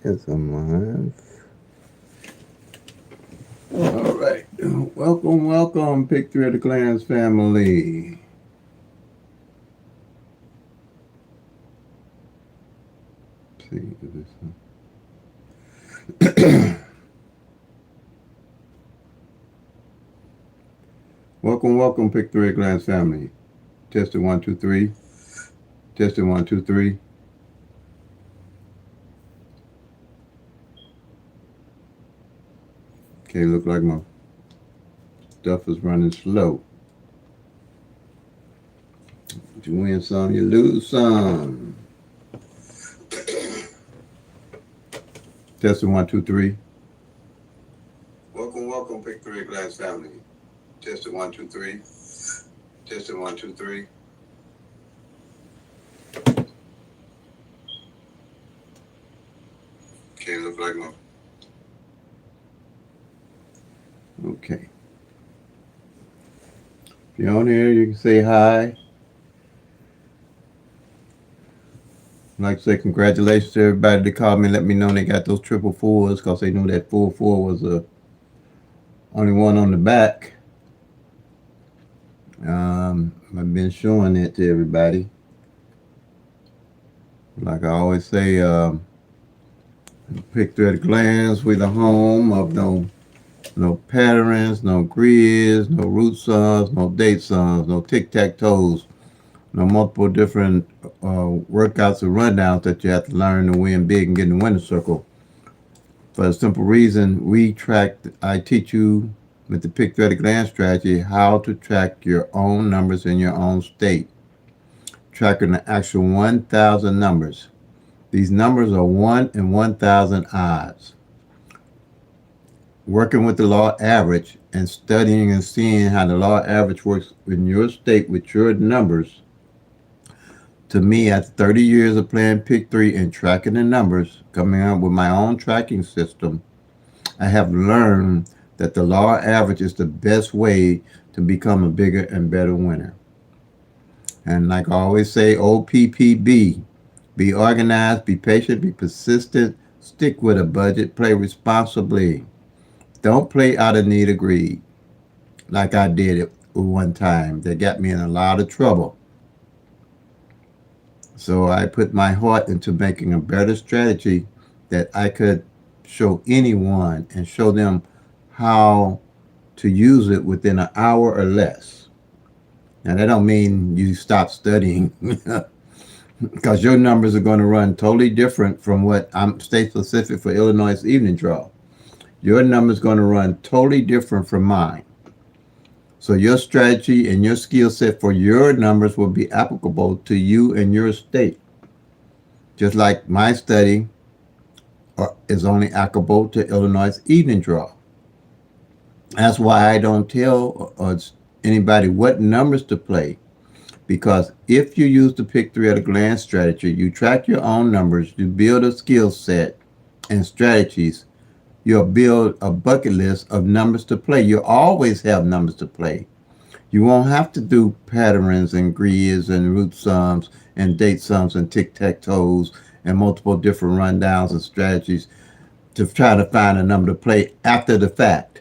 It's a month. All right. Welcome, PICK-3 of the Clans family. Let's see this one. Welcome, PICK-3 of the Clans family. Testing 1, 2, 3. Testing 1, 2, 3. Okay, look like my stuff is running slow. You win some, you lose some. Testing 1, 2, 3. Welcome, PICK-3 Glass family. Testing 1, 2, 3. Testing 1, 2, 3. Okay, look like my. Okay. If you're on here, you can say hi. I'd like to say congratulations to everybody that called me and let me know they got those 444s because they knew that 4 was the only one on the back. I've been showing it to everybody. Like I always say, PICK-3 at a glance. We're the home of no patterns, no grids, no root sums, no date sums, no tic-tac-toes, no multiple different workouts or rundowns that you have to learn to win big and get in the winner's circle. For a simple reason, I teach you with the PICK-3 at a glance strategy how to track your own numbers in your own state. Tracking the actual 1,000 numbers. These numbers are 1 in 1,000 odds. Working with the law average and studying and seeing how the law average works in your state with your numbers. To me, after 30 years of playing PICK-3 and tracking the numbers, coming up with my own tracking system, I have learned that the law average is the best way to become a bigger and better winner. And like I always say, OPPB, be organized, be patient, be persistent, stick with a budget, play responsibly. Don't play out of need of greed, like I did it one time. That got me in a lot of trouble. So I put my heart into making a better strategy that I could show anyone and show them how to use it within an hour or less. Now that don't mean you stop studying because your numbers are going to run totally different from what I'm state specific for Illinois evening draw. Your number is going to run totally different from mine. So your strategy and your skill set for your numbers will be applicable to you and your state. Just like my study is only applicable to Illinois evening draw. That's why I don't tell anybody what numbers to play. Because if you use the PICK-3 at a glance strategy, you track your own numbers, you build a skill set and strategies, you'll build a bucket list of numbers to play. You always have numbers to play. You won't have to do patterns and grids and root sums and date sums and tic-tac-toes and multiple different rundowns and strategies to try to find a number to play after the fact.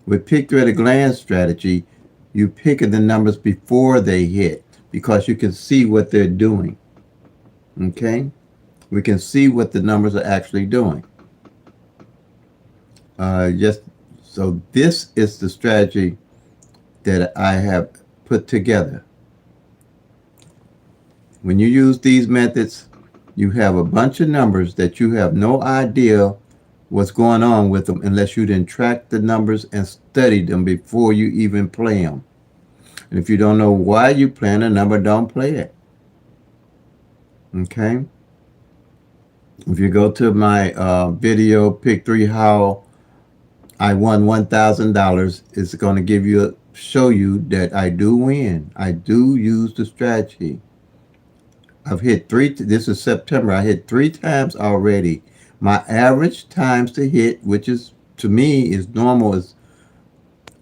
With PICK-3 at a glance strategy, you pick the numbers before they hit because you can see what they're doing. Okay? We can see what the numbers are actually doing. So this is the strategy that I have put together. When you use these methods, you have a bunch of numbers that you have no idea what's going on with them unless you didn't track the numbers and study them before you even play them. And if you don't know why you playing a number, don't play it. Okay? If you go to my video, PICK-3, how I won $1,000, it's going to show you that I do win. I do use the strategy. I've hit this is September, I hit 3 times already. My average times to hit, which is, to me, is normal, is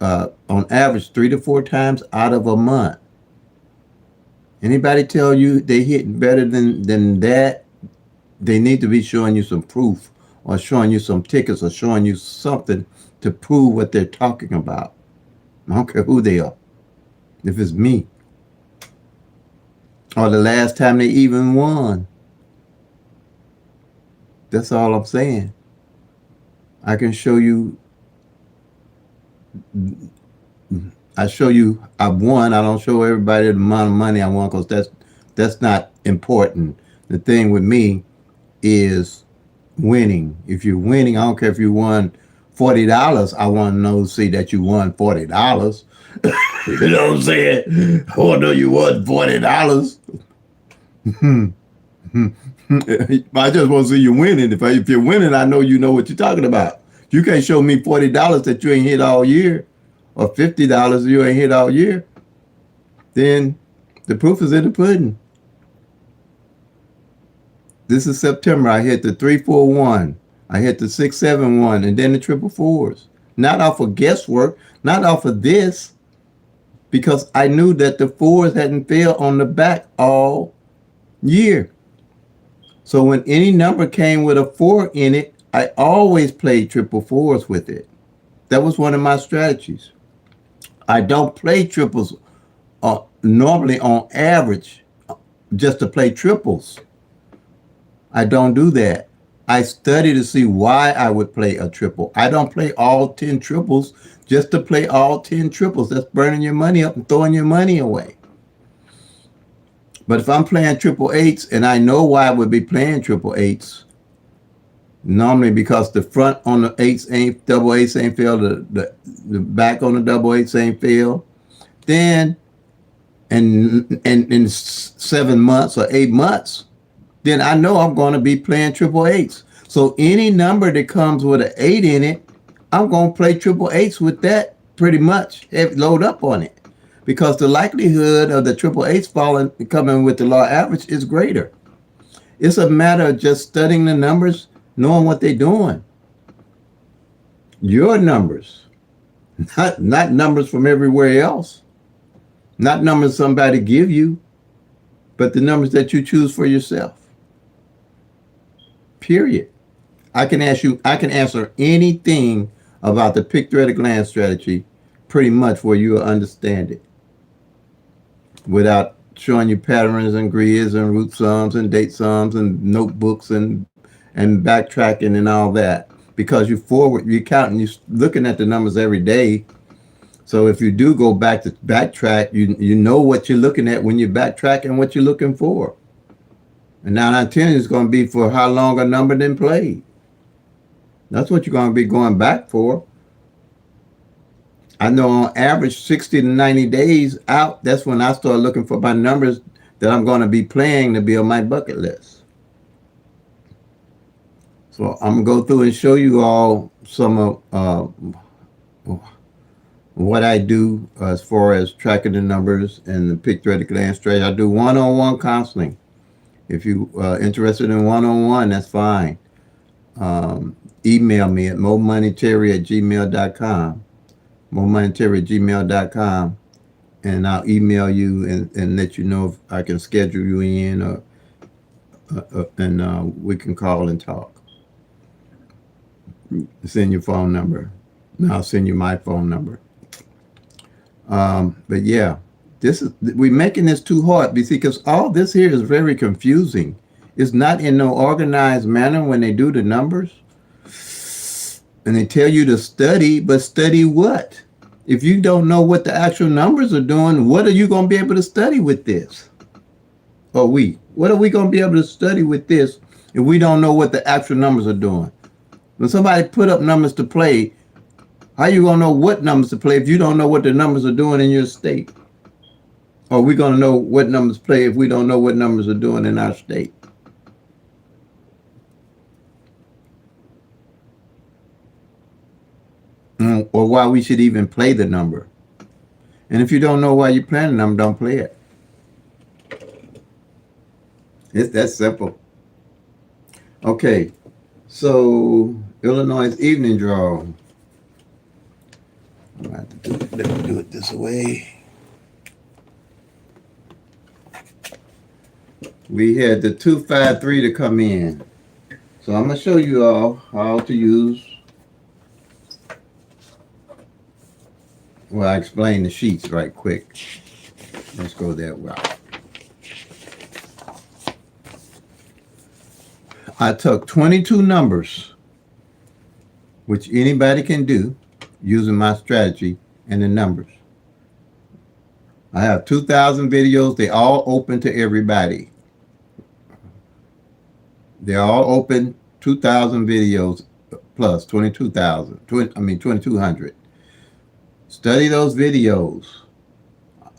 on average 3 to 4 times out of a month. Anybody tell you they hit better than that, they need to be showing you some proof or showing you some tickets or showing you something to prove what they're talking about. I don't care who they are. If it's me. Or the last time they even won. That's all I'm saying. I can show you. I show you I've won. I don't show everybody the amount of money I won because that's not important. The thing with me is winning. If you're winning, I don't care if you won $40. I want to see that you won $40. You know what I'm saying? I want to know you won $40. I just want to see you winning. If you're winning, I know you know what you're talking about. You can't show me $40 that you ain't hit all year, or $50 you ain't hit all year. Then the proof is in the pudding. This is September. I hit the 341. I hit the 671, and then the triple fours. Not off of guesswork, not off of this, because I knew that the fours hadn't failed on the back all year. So when any number came with a 4 in it, I always played triple fours with it. That was one of my strategies. I don't play triples normally on average just to play triples. I don't do that. I study to see why I would play a triple. I don't play all 10 triples just to play all 10 triples. That's burning your money up and throwing your money away. But if I'm playing triple eights, and I know why I would be playing triple eights, normally because the front on the eights ain't, double eights ain't failed, the back on the double eights ain't failed, then in 7 months or 8 months, then I know I'm going to be playing triple eights. So any number that comes with an 8 in it, I'm going to play triple eights with that pretty much, load up on it. Because the likelihood of the triple eights coming with the law average is greater. It's a matter of just studying the numbers, knowing what they're doing. Your numbers, not numbers from everywhere else, not numbers somebody give you, but the numbers that you choose for yourself. Period. I can answer anything about the PICK-3 at a glance strategy pretty much where you will understand it, without showing you patterns and grids and root sums and date sums and notebooks and backtracking and all that. Because you're counting, you're looking at the numbers every day. So if you do go back to backtrack, you know what you're looking at when you backtrack and what you're looking for. And 9 out of 10 is going to be for how long a number then played. That's what you're going to be going back for. I know on average 60 to 90 days out, that's when I start looking for my numbers that I'm going to be playing to be on my bucket list. So I'm going to go through and show you all some of what I do as far as tracking the numbers and the PICK-3 at a glance strategy. I do one-on-one counseling. If you are interested in one-on-one, that's fine. Email me at momoneyterry@gmail.com. momoneyterry@gmail.com, and I'll email you and let you know if I can schedule you in, and we can call and talk. Send your phone number. And I'll send you my phone number. But yeah, we're making this too hard because all this here is very confusing. It's not in no organized manner when they do the numbers. And they tell you to study, but study what? If you don't know what the actual numbers are doing, what are you going to be able to study with this? What are we going to be able to study with this if we don't know what the actual numbers are doing? When somebody put up numbers to play, how you gonna know what numbers to play if you don't know what the numbers are doing in your state? Or are we gonna know what numbers play if we don't know what numbers are doing in our state? Or why we should even play the number? And if you don't know why you're playing the number, don't play it. It's that simple. Okay, so Illinois evening draw. I'm gonna have to do it. Let me do it this way. We had the 253 to come in. So I'm gonna show you all how to use. Well, I explain the sheets right quick. Let's go that route. I took 22 numbers, which anybody can do using my strategy and the numbers. I have 2,000 videos. They all open to everybody. They're all open, 2,000 videos plus 22,000. 2,200. Study those videos.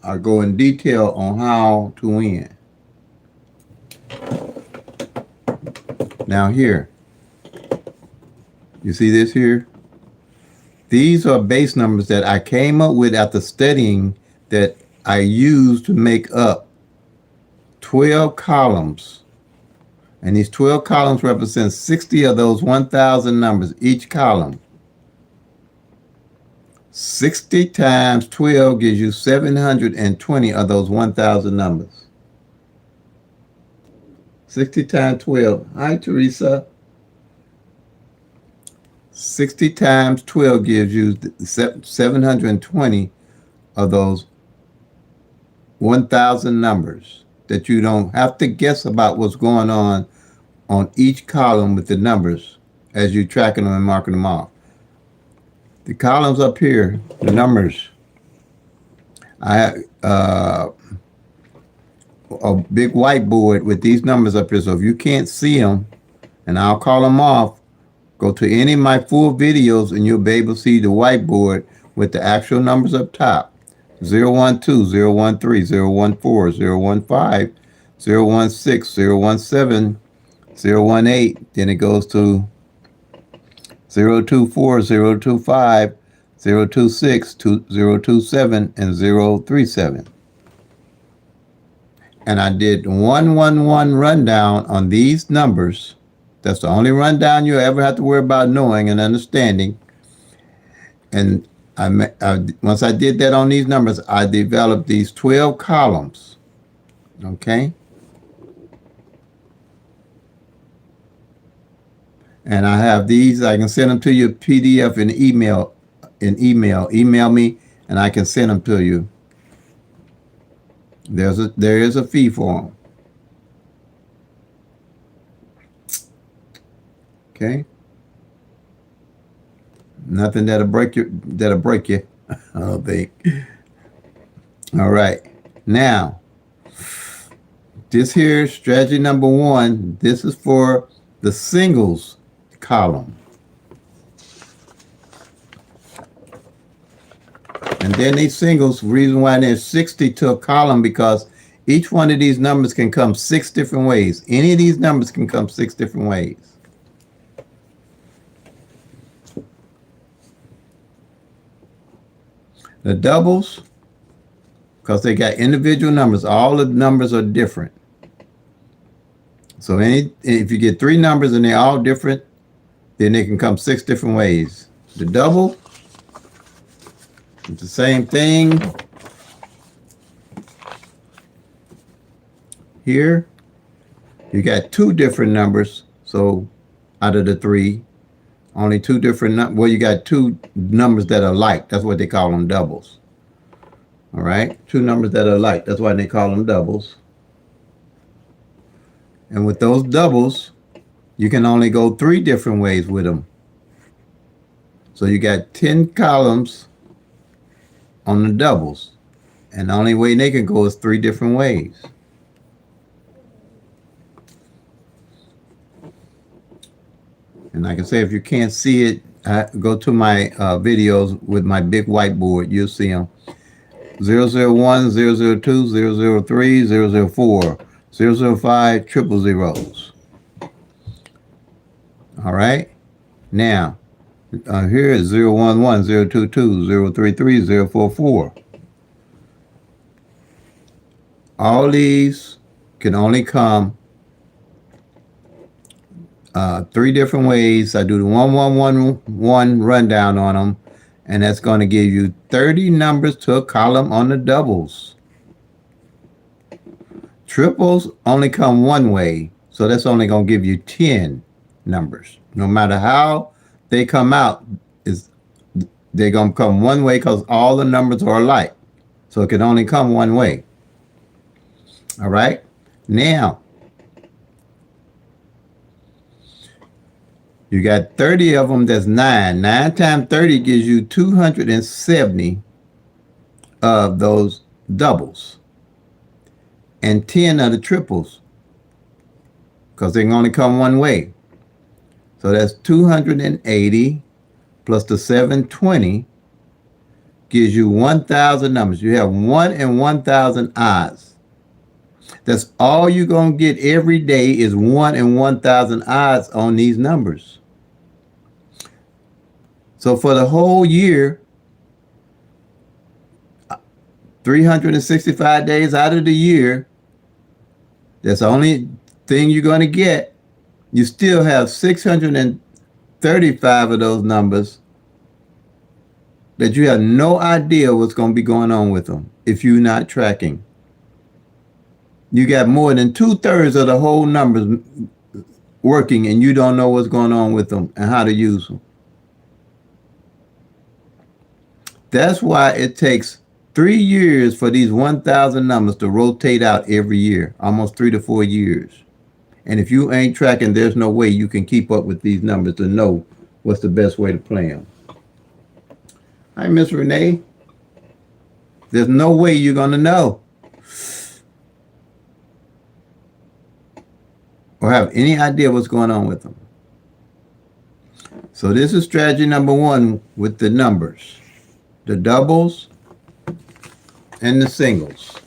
I go in detail on how to win. Now here, you see this here? These are base numbers that I came up with after studying that I used to make up 12 columns. And these 12 columns represent 60 of those 1,000 numbers, each column. 60 times 12 gives you 720 of those 1,000 numbers. 60 times 12. Hi, Teresa. 60 times 12 gives you 720 of those 1,000 numbers that you don't have to guess about what's going on each column with the numbers as you're tracking them and marking them off. The columns up here, the numbers, I have a big whiteboard with these numbers up here. So if you can't see them, and I'll call them off, go to any of my full videos and you'll be able to see the whiteboard with the actual numbers up top. 012, 013, 014, 015, 016, 017, 018. Then it goes to 024, 025, 026, 027, and 037. And I did 111 rundown on these numbers. That's the only rundown you ever have to worry about knowing and understanding. And once I did that on these numbers, I developed these 12 columns. Okay? And I have these. I can send them to you PDF and email. Email me, and I can send them to you. There is a fee for them. Okay. Nothing that'll break you. I don't think. All right. Now, this here strategy number 1. This is for the singles column. And then these singles, reason why there's 60 to a column, because each one of these numbers can come 6 different ways. Any of these numbers can come 6 different ways. The doubles, because they got individual numbers, all the numbers are different. So if you get 3 numbers and they're all different, then they can come 6 different ways. The double, it's the same thing. Here, you got 2 different numbers. So out of the 3, only 2 different, well, you got 2 numbers that are like. That's what they call them, doubles. All right, 2 numbers that are like. That's why they call them doubles. And with those doubles, you can only go 3 different ways with them. So you got 10 columns on the doubles, and the only way they can go is 3 different ways. And like I say, if you can't see it, go to my videos with my big whiteboard. You'll see them. 001, 002, 003, 004, 005, triple zeros. All right. Now, here is 011, 022, 033, 044. All these can only come three different ways. I do the 1111 rundown on them, and that's going to give you 30 numbers to a column on the doubles. Triples only come one way, so that's only going to give you 10 numbers. No matter how they come out, they're going to come one way because all the numbers are alike. So it can only come one way. All right? Now, you got 30 of them, that's 9. 9 times 30 gives you 270 of those doubles. And 10 of the triples, because they can only come one way. So that's 280 plus the 720 gives you 1,000 numbers. You have 1 in 1,000 odds. That's all you're going to get every day is 1 in 1,000 odds on these numbers. So for the whole year, 365 days out of the year, that's the only thing you're going to get. You still have 635 of those numbers that you have no idea what's going to be going on with them if you're not tracking. You got more than 2/3 of the whole numbers working and you don't know what's going on with them and how to use them. That's why it takes 3 years for these 1,000 numbers to rotate out every year, almost 3 to 4 years. And if you ain't tracking, there's no way you can keep up with these numbers to know what's the best way to play them. Hi, Miss Renee. There's no way you're going to know or have any idea what's going on with them. So this is strategy number 1 with the numbers, the doubles and the singles.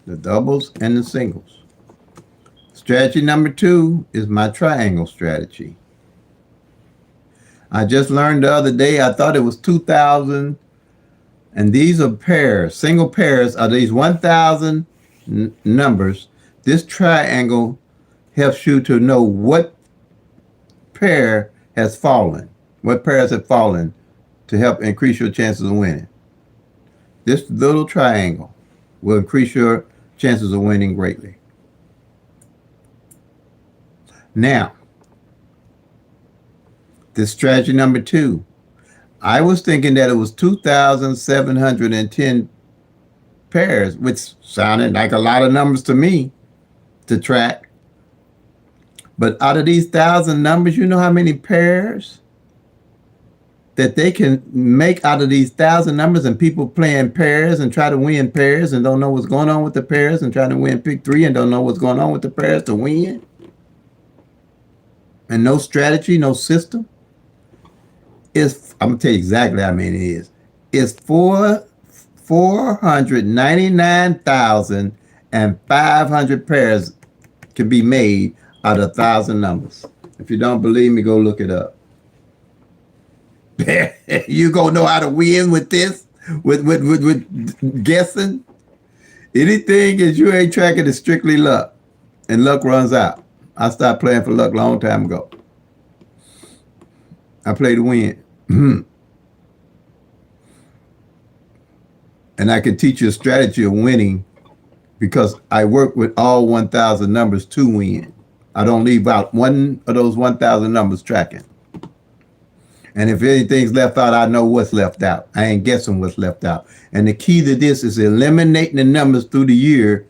The doubles and the singles. Strategy number 2 is my triangle strategy. I just learned the other day, I thought it was 2,000, and these are pairs, single pairs are these 1,000 numbers. This triangle helps you to know what pair has fallen, what pairs have fallen to help increase your chances of winning. This little triangle will increase your chances of winning greatly. Now, this strategy number 2. I was thinking that it was 2,710 pairs, which sounded like a lot of numbers to me to track. But out of these 1,000 numbers, you know how many pairs that they can make out of these 1,000 numbers, and people playing pairs and try to win pairs and don't know what's going on with the pairs and trying to win PICK-3 and don't know what's going on with the pairs to win. And no strategy, no system. I'm going to tell you exactly how many it is. It's 499,500 pairs can be made out of 1,000 numbers. If you don't believe me, go look it up. You gonna know how to win with this, with guessing. Anything that you ain't tracking is strictly luck, and luck runs out. I stopped playing for luck a long time ago. I play to win. And I can teach you a strategy of winning because I work with all 1,000 numbers to win. I don't leave out one of those 1,000 numbers tracking. And if anything's left out, I know what's left out. I ain't guessing what's left out. And the key to this is eliminating the numbers through the year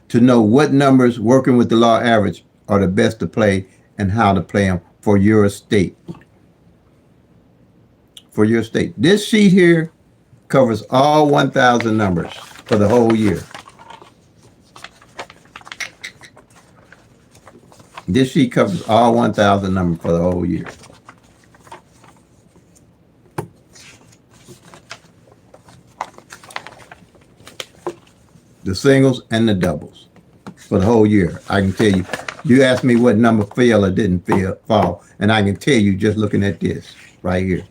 to know what numbers working with the law average are the best to play and how to play them for your state. For your state. This sheet here covers all 1,000 numbers for the whole year. This sheet covers all 1,000 numbers for the whole year. The singles and the doubles for the whole year. I can tell you. You asked me what number fell or didn't fall, and I can tell you just looking at this right here.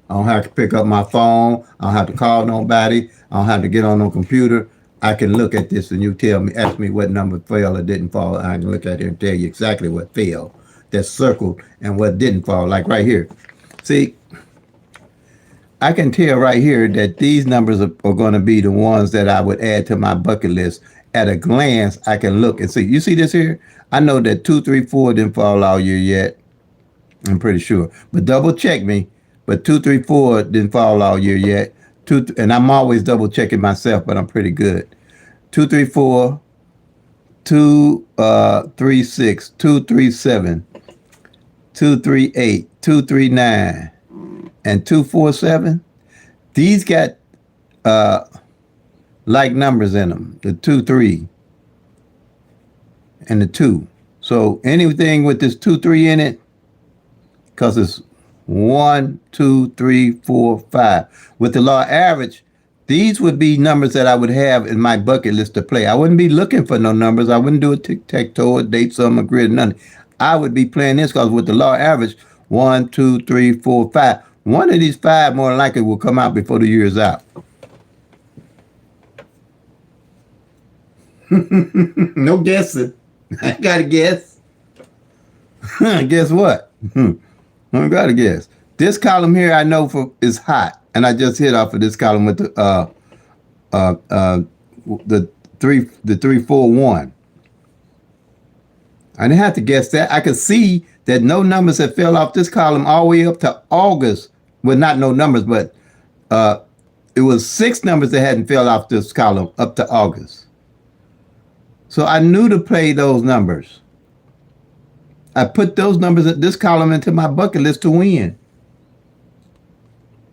I don't have to pick up my phone. I don't have to call nobody. I don't have to get on no computer. I can look at this and you tell me, ask me what number fell or didn't fall. I can look at it and tell you exactly what fell, that's circled, and what didn't fall, like right here. See, I can tell right here that these numbers are going to be the ones that I would add to my bucket list. At a glance, I can look and see. You see this here? I know that 2, 3, 4 didn't fall all year yet. I'm pretty sure. But double check me. But 2, 3, 4 didn't fall all year yet. And I'm always double checking myself, but I'm pretty good. 2, 3, 4, 2, 3, 6, 2, 3, 7, 2, 3, 8, 2, 3, 9, and 2, 4, 7. These got like numbers in them. The 2, 3, and the 2. So anything with this 2, 3 in it, because it's 1, 2, 3, 4, 5. With the law average, these would be numbers that I would have in my bucket list to play. I wouldn't be looking for no numbers. I wouldn't do a tic-tac-toe, a date, sum, a grid, nothing. I would be playing this because with the law average, 1, 2, 3, 4, 5. One of these 5 more likely will come out before the year is out. No guessing. I gotta guess. Guess what? I gotta guess. This column here I know is hot, and I just hit off of this column with the 3, 4, 1. I didn't have to guess that. I could see that no numbers had fell off this column all the way up to August. Well, not no numbers, but it was 6 numbers that hadn't fell off this column up to August. So I knew to play those numbers. I put those numbers at this column into my bucket list to win.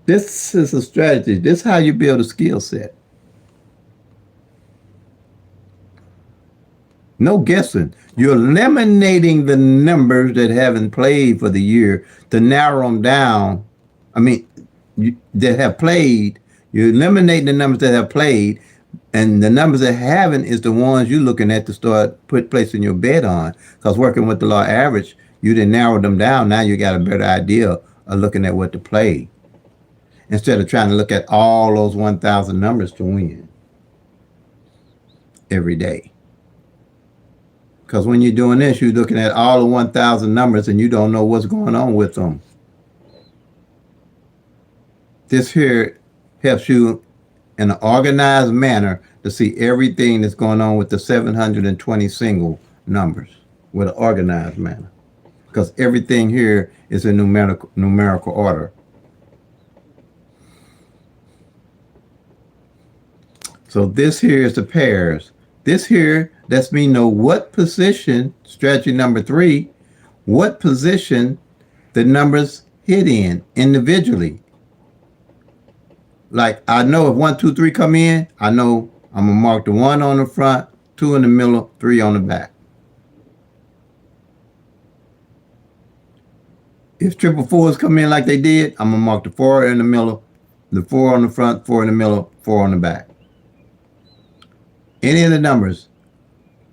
This is a strategy. This is how you build a skill set. No guessing. You're eliminating the numbers that haven't played for the year to narrow them down. That have played. You're eliminating the numbers that have played, and the numbers that haven't is the ones you're looking at to start placing your bet on. Because working with the law average, you didn't narrow them down. Now you got a better idea of looking at what to play, instead of trying to look at all those 1,000 numbers to win every day. Because when you're doing this, you're looking at all the 1,000 numbers and you don't know what's going on with them. This here helps you in an organized manner to see everything that's going on with the 720 single numbers with an organized manner. Because everything here is in numerical order. So this here is the pairs. This here lets me know what position, strategy number 3, what position the numbers hit in individually. Like I know if 1, 2, 3 come in, I know I'm gonna mark the 1 on the front, 2 in the middle, 3 on the back. If triple fours come in like they did, I'm gonna mark the 4 in the middle, the 4 on the front, 4 in the middle, 4 on the back. Any of the numbers,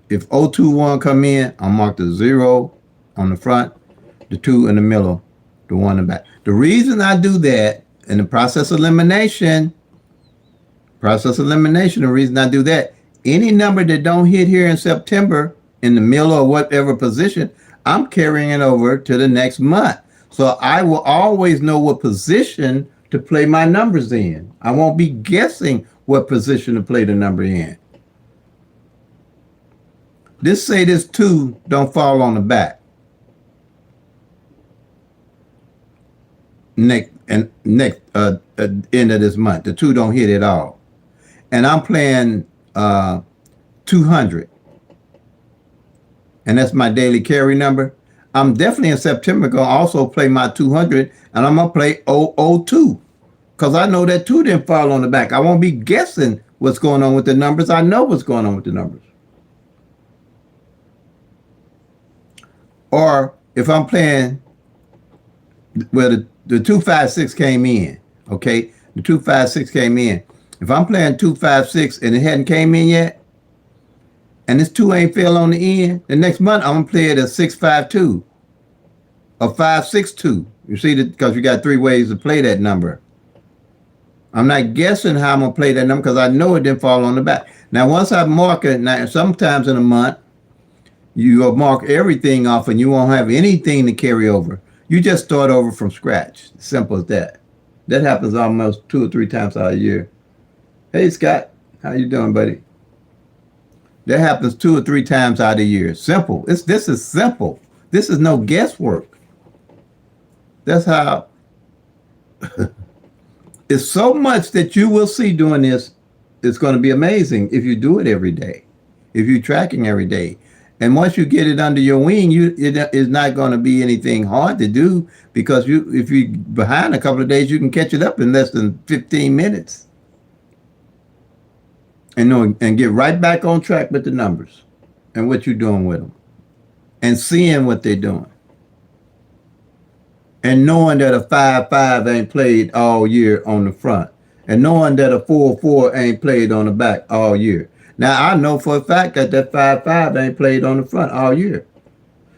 if 0, 2, 1 come in, I'll mark the 0 on the front, the 2 in the middle, the 1 in the back. The reason I do that in the process elimination, the reason I do that, any number that don't hit here in September in the middle or whatever position, I'm carrying it over to the next month. So I will always know what position to play my numbers in. I won't be guessing what position to play the number in. This say this 2 don't fall on the back. Next end of this month, the 2 don't hit at all. And I'm playing 200. And that's my daily carry number. I'm definitely in September going to also play my 200, and I'm going to play 002 because I know that 2 didn't fall on the back. I won't be guessing what's going on with the numbers. I know what's going on with the numbers. Or if I'm playing, well, the 256 came in, okay? The 256 came in. If I'm playing 256 and it hadn't came in yet, and this 2 ain't fell on the end, the next month I'm gonna play it at 652 or 562. You see that, because you got 3 ways to play that number. I'm not guessing how I'm gonna play that number because I know it didn't fall on the back. Now, once I mark it, now sometimes in a month you'll mark everything off and you won't have anything to carry over. You just start over from scratch. Simple as that. That happens almost 2 or 3 times out of a year. Hey Scott, how you doing, buddy? That happens 2 or 3 times out of the year. Simple. This is simple. This is no guesswork. That's how. It's so much that you will see doing this. It's going to be amazing if you do it every day, if you're tracking every day. And once you get it under your wing, it is not going to be anything hard to do, because if you're behind a couple of days, you can catch it up in less than 15 minutes. And get right back on track with the numbers and what you're doing with them, and seeing what they're doing, and knowing that a 5-5 ain't played all year on the front, and knowing that a 4-4 ain't played on the back all year. Now I know for a fact that 5-5 ain't played on the front all year.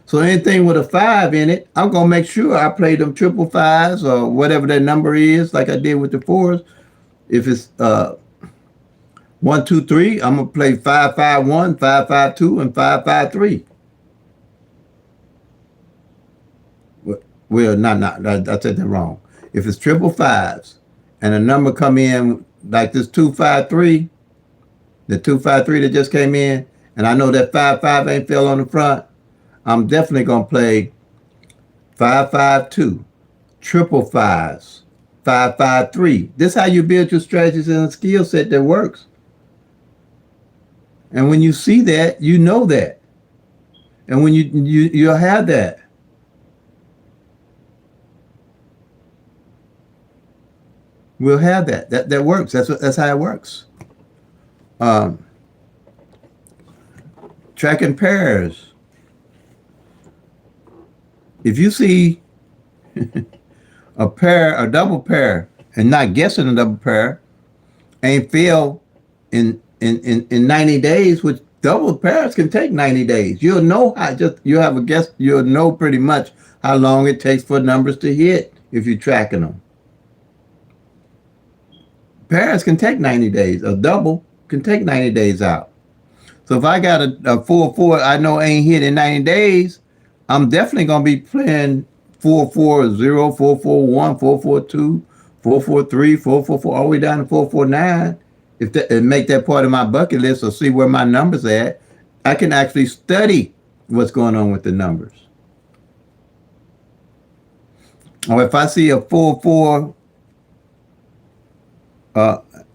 So anything with a 5 in it, I'm gonna make sure I play them 555s or whatever that number is, like I did with the 4s. If it's 1, 2, 3, I'm gonna play 5-5-1, 5-5-2, and 5-5-3. Well, not. I said that wrong. If it's 555s and a number come in like this 253, the 253 that just came in, and I know that 5-5 ain't fell on the front, I'm definitely gonna play 5-5-2, 555s, 5-5-3. This is how you build your strategies and a skill set that works. And when you see that, you know that. And when you'll have that. We'll have that. That works. That's how it works. Tracking pairs. If you see a pair, a double pair, and not guessing a double pair, ain't fail in 90 days, which double pairs can take 90 days. You'll know you'll have a guess, you'll know pretty much how long it takes for numbers to hit if you're tracking them. Pairs can take 90 days. A double can take 90 days out. So if I got a 4-4 I know ain't hit in 90 days, I'm definitely going to be playing 4-4-0, 4-4-1, 4-4-2, 4-4-3, 4-4-4, all the way down to 4-4-9. If that, and make that part of my bucket list or see where my numbers at, I can actually study what's going on with the numbers. Or if I see a 4-4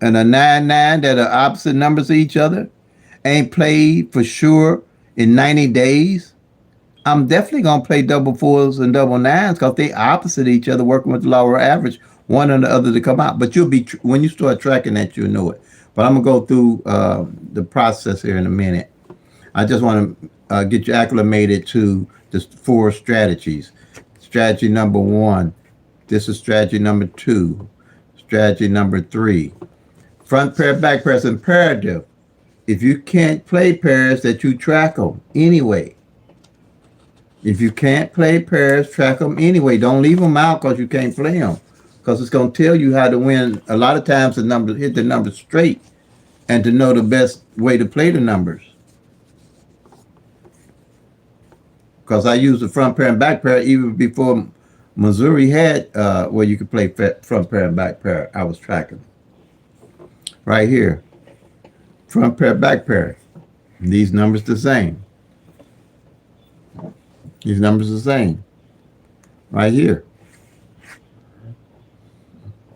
and a 9-9 that are opposite numbers of each other, ain't played for sure in 90 days, I'm definitely going to play double 4s and double 9s because they opposite each other, working with the lower average, one or the other to come out. But you'll be, when you start tracking that, you'll know it. But I'm going to go through the process here in a minute. I just want to get you acclimated to the 4 strategies. Strategy number 1. This is strategy number 2. Strategy number 3. Front pair, back pairs, imperative. If you can't play pairs, that you track them anyway. If you can't play pairs, track them anyway. Don't leave them out because you can't play them, because it's going to tell you how to win. A lot of times the numbers, hit the numbers straight, and to know the best way to play the numbers. Because I used the front pair and back pair even before Missouri had where you could play front pair and back pair. I was tracking right here. Front pair, back pair. These numbers the same. These numbers the same. Right here.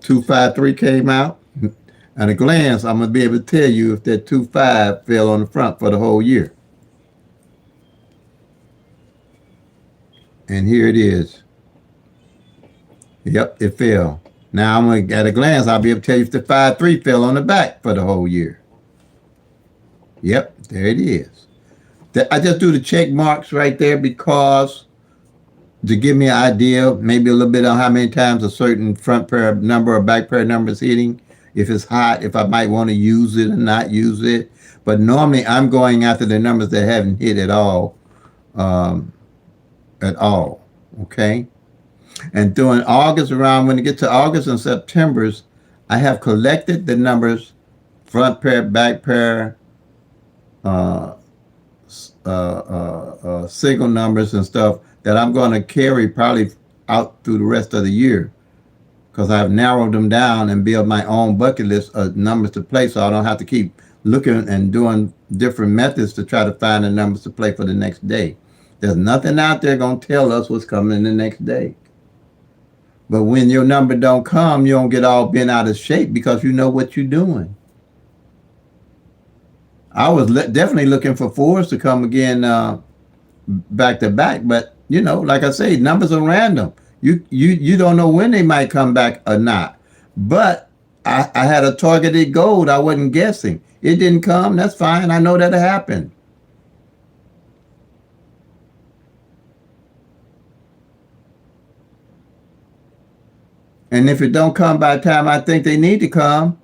253 came out. At a glance, I'm going to be able to tell you if that 25 fell on the front for the whole year. And here it is. Yep, it fell. Now I'm going to, at a glance, I'll be able to tell you if the 5-3 fell on the back for the whole year. Yep, there it is. I just do the check marks right there because to give me an idea, maybe a little bit on how many times a certain front pair number or back pair number is hitting. If it's hot, if I might want to use it or not use it. But normally I'm going after the numbers that haven't hit at all. Um, at all. Okay. And during August, around when it gets to August and September's, I have collected the numbers, front pair, back pair, uh, single numbers and stuff that I'm going to carry probably out through the rest of the year because I've narrowed them down and built my own bucket list of numbers to play, so I don't have to keep looking and doing different methods to try to find the numbers to play for the next day. There's nothing out there going to tell us what's coming in the next day. But when your number don't come, you don't get all bent out of shape because you know what you're doing. I was definitely looking for fours to come again back to back, but you know, like I say, numbers are random. You don't know when they might come back or not. But I had a targeted goal. I wasn't guessing. It didn't come. That's fine. I know that'll happen. And if it don't come by the time I think they need to come,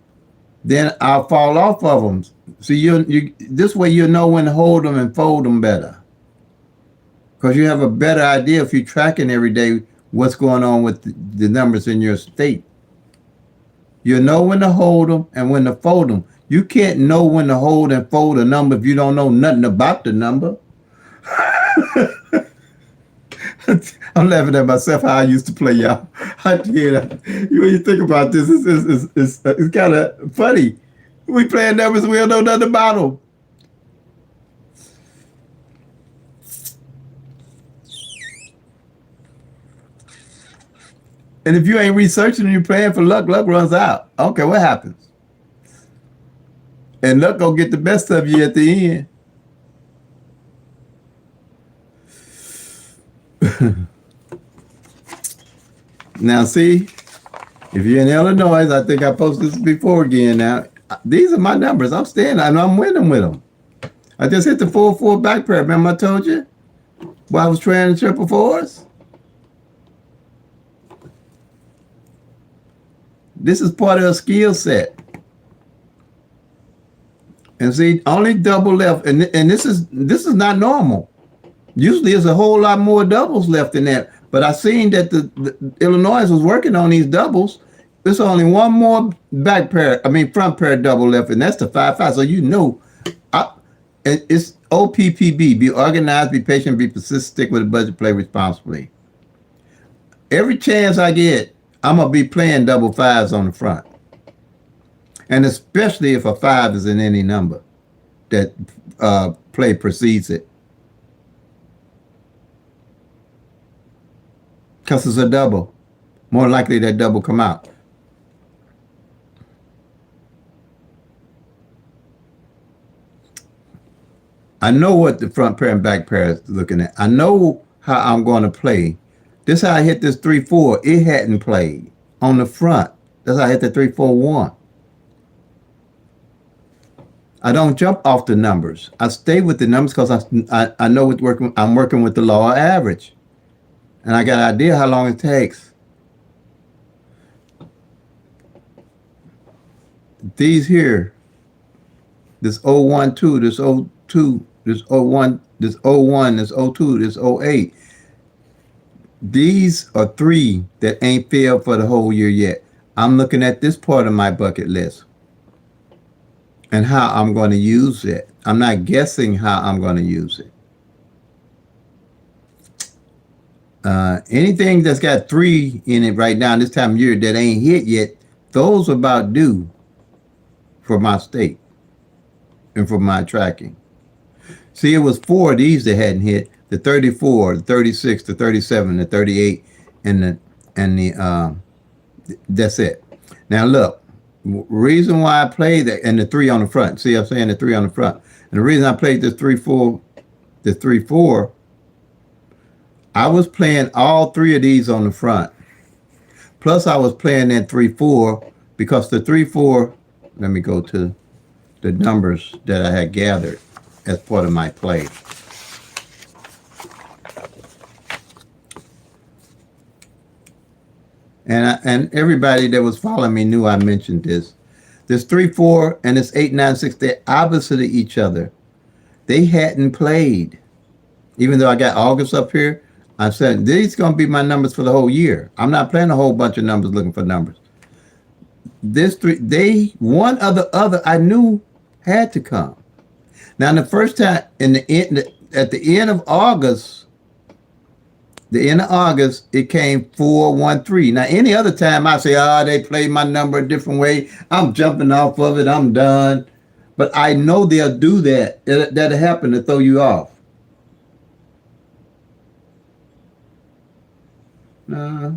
then I'll fall off of them. So you this way you know when to hold them and fold them better. Because you have a better idea if you're tracking every day what's going on with the numbers in your state. You know when to hold them and when to fold them. You can't know when to hold and fold a number if you don't know nothing about the number. I'm laughing at myself how I used to play, y'all. I did. When you think about this, it's kind of funny. We playing numbers, we don't know nothing about them. And if you ain't researching and you're playing for luck, luck runs out. I don't care what happens. And luck gonna get the best of you at the end. Now, see, if you're in Illinois, I think I posted this before again. Now, these are my numbers. I'm staying and I'm winning with them. I just hit the 4-4 back pair. Remember I told you? While I was trying the triple fours? This is part of a skill set. And see, only double left, and this is not normal. Usually, there's a whole lot more doubles left than that. But I seen that the Illinois was working on these doubles. There's only one more front pair double left, and that's the 5-5. So you know, it's OPPB: be organized, be patient, be persistent, stick with a budget, play responsibly. Every chance I get, I'm gonna be playing double fives on the front. And especially if a 5 is in any number that play precedes it. Because it's a double. More likely that double come out. I know what the front pair and back pair is looking at. I know how I'm going to play. This is how I hit this 3-4. It hadn't played on the front. That's how I hit the 3-4-1. I don't jump off the numbers. I stay with the numbers because I know it's working. I'm working with the law of average. And I got an idea how long it takes. These here, this 012, this 02, this 01, this 01, this 02, this 08. These are 3 that ain't failed for the whole year yet. I'm looking at this part of my bucket list and how I'm going to use it. I'm not guessing how I'm going to use it. Anything that's got 3 in it right now this time of year that ain't hit yet, those are about due for my state and for my tracking. See, it was 4 of these that hadn't hit: the 34, the 36, the 37, the 38, and the that's it. Now look, reason why I played that, and the 3 on the front. See, I'm saying the 3 on the front. And the reason I played this 3-4, the 3-4. I was playing all 3 of these on the front. Plus, I was playing that 3-4 because the 3-4, let me go to the numbers that I had gathered as part of my play. And everybody that was following me knew I mentioned this. This 3-4 and this 8-9-6, they're opposite of each other. They hadn't played. Even though I got August up here, I said these gonna be my numbers for the whole year. I'm not playing a whole bunch of numbers looking for numbers. This three, they one of the other I knew had to come. Now, the first time in the end, at the end of August, it came 4-1-3. Now, any other time I say, they played my number a different way. I'm jumping off of it. I'm done. But I know they'll do that. That'll happen to throw you off. Uh,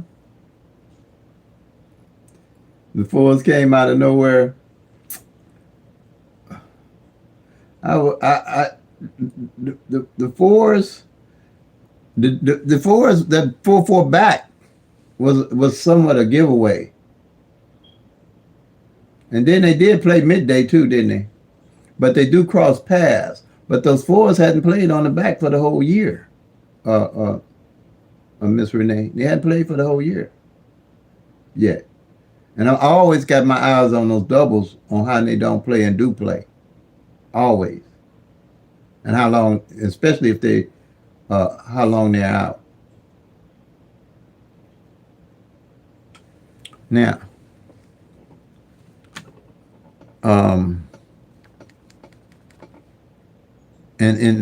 the fours came out of nowhere. The fours, the fours, the 4-4 back was somewhat a giveaway. And then they did play midday too, didn't they? But they do cross paths. But those fours hadn't played on the back for the whole year. Miss Renee, they hadn't played for the whole year yet. And I always got my eyes on those doubles on how they don't play and do play. Always. And how long, especially if they, how long they're out. Now, and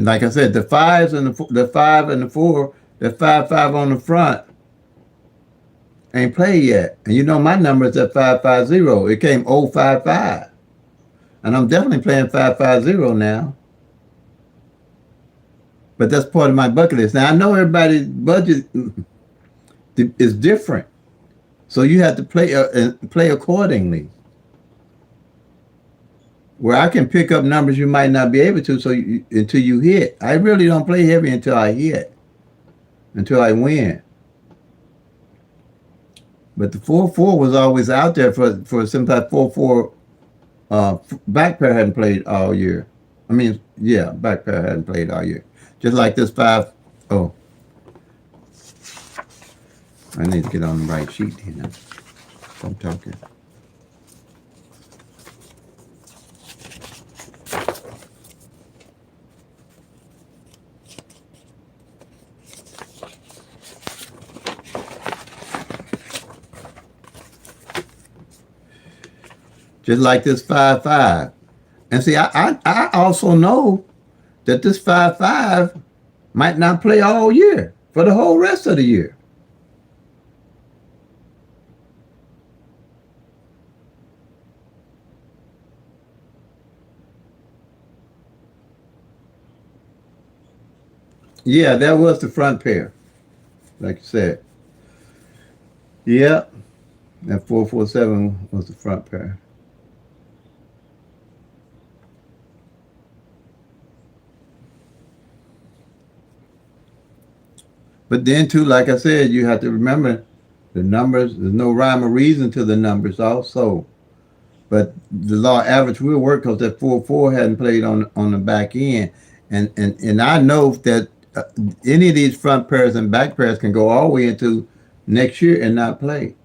like I said, the fives and the 5 and the 4, the 5-5 on the front ain't played yet. And you know my number is at 5-5-0. It came 0-5-5. And I'm definitely playing 5-5-0 now. But that's part of my bucket list. Now I know everybody's budget is different. So you have to play accordingly. Where I can pick up numbers you might not be able to until you hit. I really don't play heavy until I hit. Until I win. But the 4-4 was always out there for some type 4-4 back pair hadn't played all year. I mean, yeah, back pair hadn't played all year. Just like this 5. Oh. I need to get on the right sheet here now. I'm talking. Just like this 5-5. And see, I also know that this 5-5 might not play all year for the whole rest of the year. Yeah, that was the front pair, like you said. Yeah, that 4-4-7 was the front pair. But then too, like I said, you have to remember the numbers. There's no rhyme or reason to the numbers also. But the law average will work because that 4-4 hadn't played on the back end. And I know that any of these front pairs and back pairs can go all the way into next year and not play.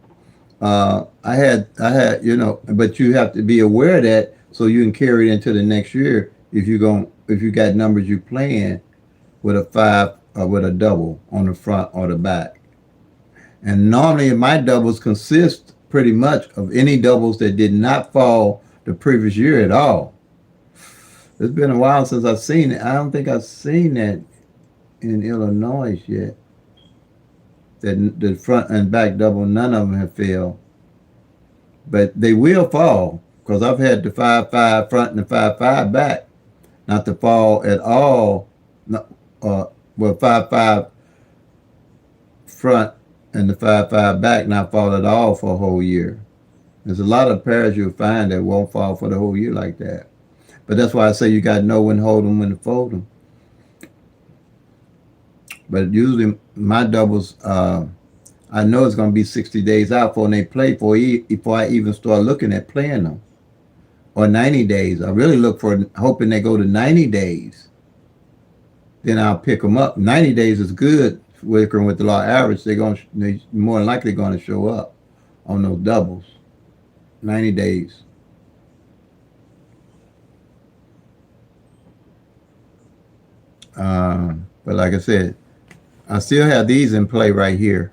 I had, but you have to be aware of that so you can carry it into the next year if you got numbers you playing with a 5 or with a double on the front or the back. And normally my doubles consist pretty much of any doubles that did not fall the previous year at all. It's been a while since I've seen it. I don't think I've seen that in Illinois yet. That the front and back double, none of them have failed. But they will fall because I've had the 5-5 front and the 5-5 back not to fall at all. Well, 5-5 front and the 5-5 back not fall at all for a whole year. There's a lot of pairs you'll find that won't fall for the whole year like that. But that's why I say you got to know when to hold them, when to fold them. But usually my doubles, I know it's going to be 60 days out before they play before I even start looking at playing them. Or 90 days. I really look for hoping they go to 90 days. Then I'll pick them up. 90 days is good working with the law average. They're more than likely going to show up. on those doubles. 90 days. But like I said, I still have these in play right here.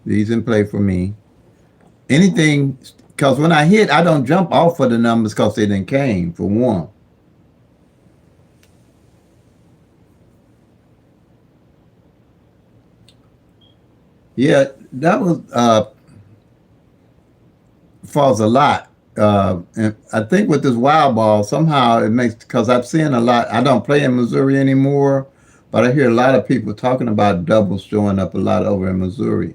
These in play for me. Anything, because when I hit, I don't jump off of the numbers because they didn't came, for one. Yeah, that was falls a lot. And I think with this wild ball, somehow it makes, because I've seen a lot. I don't play in Missouri anymore, but I hear a lot of people talking about doubles showing up a lot over in Missouri.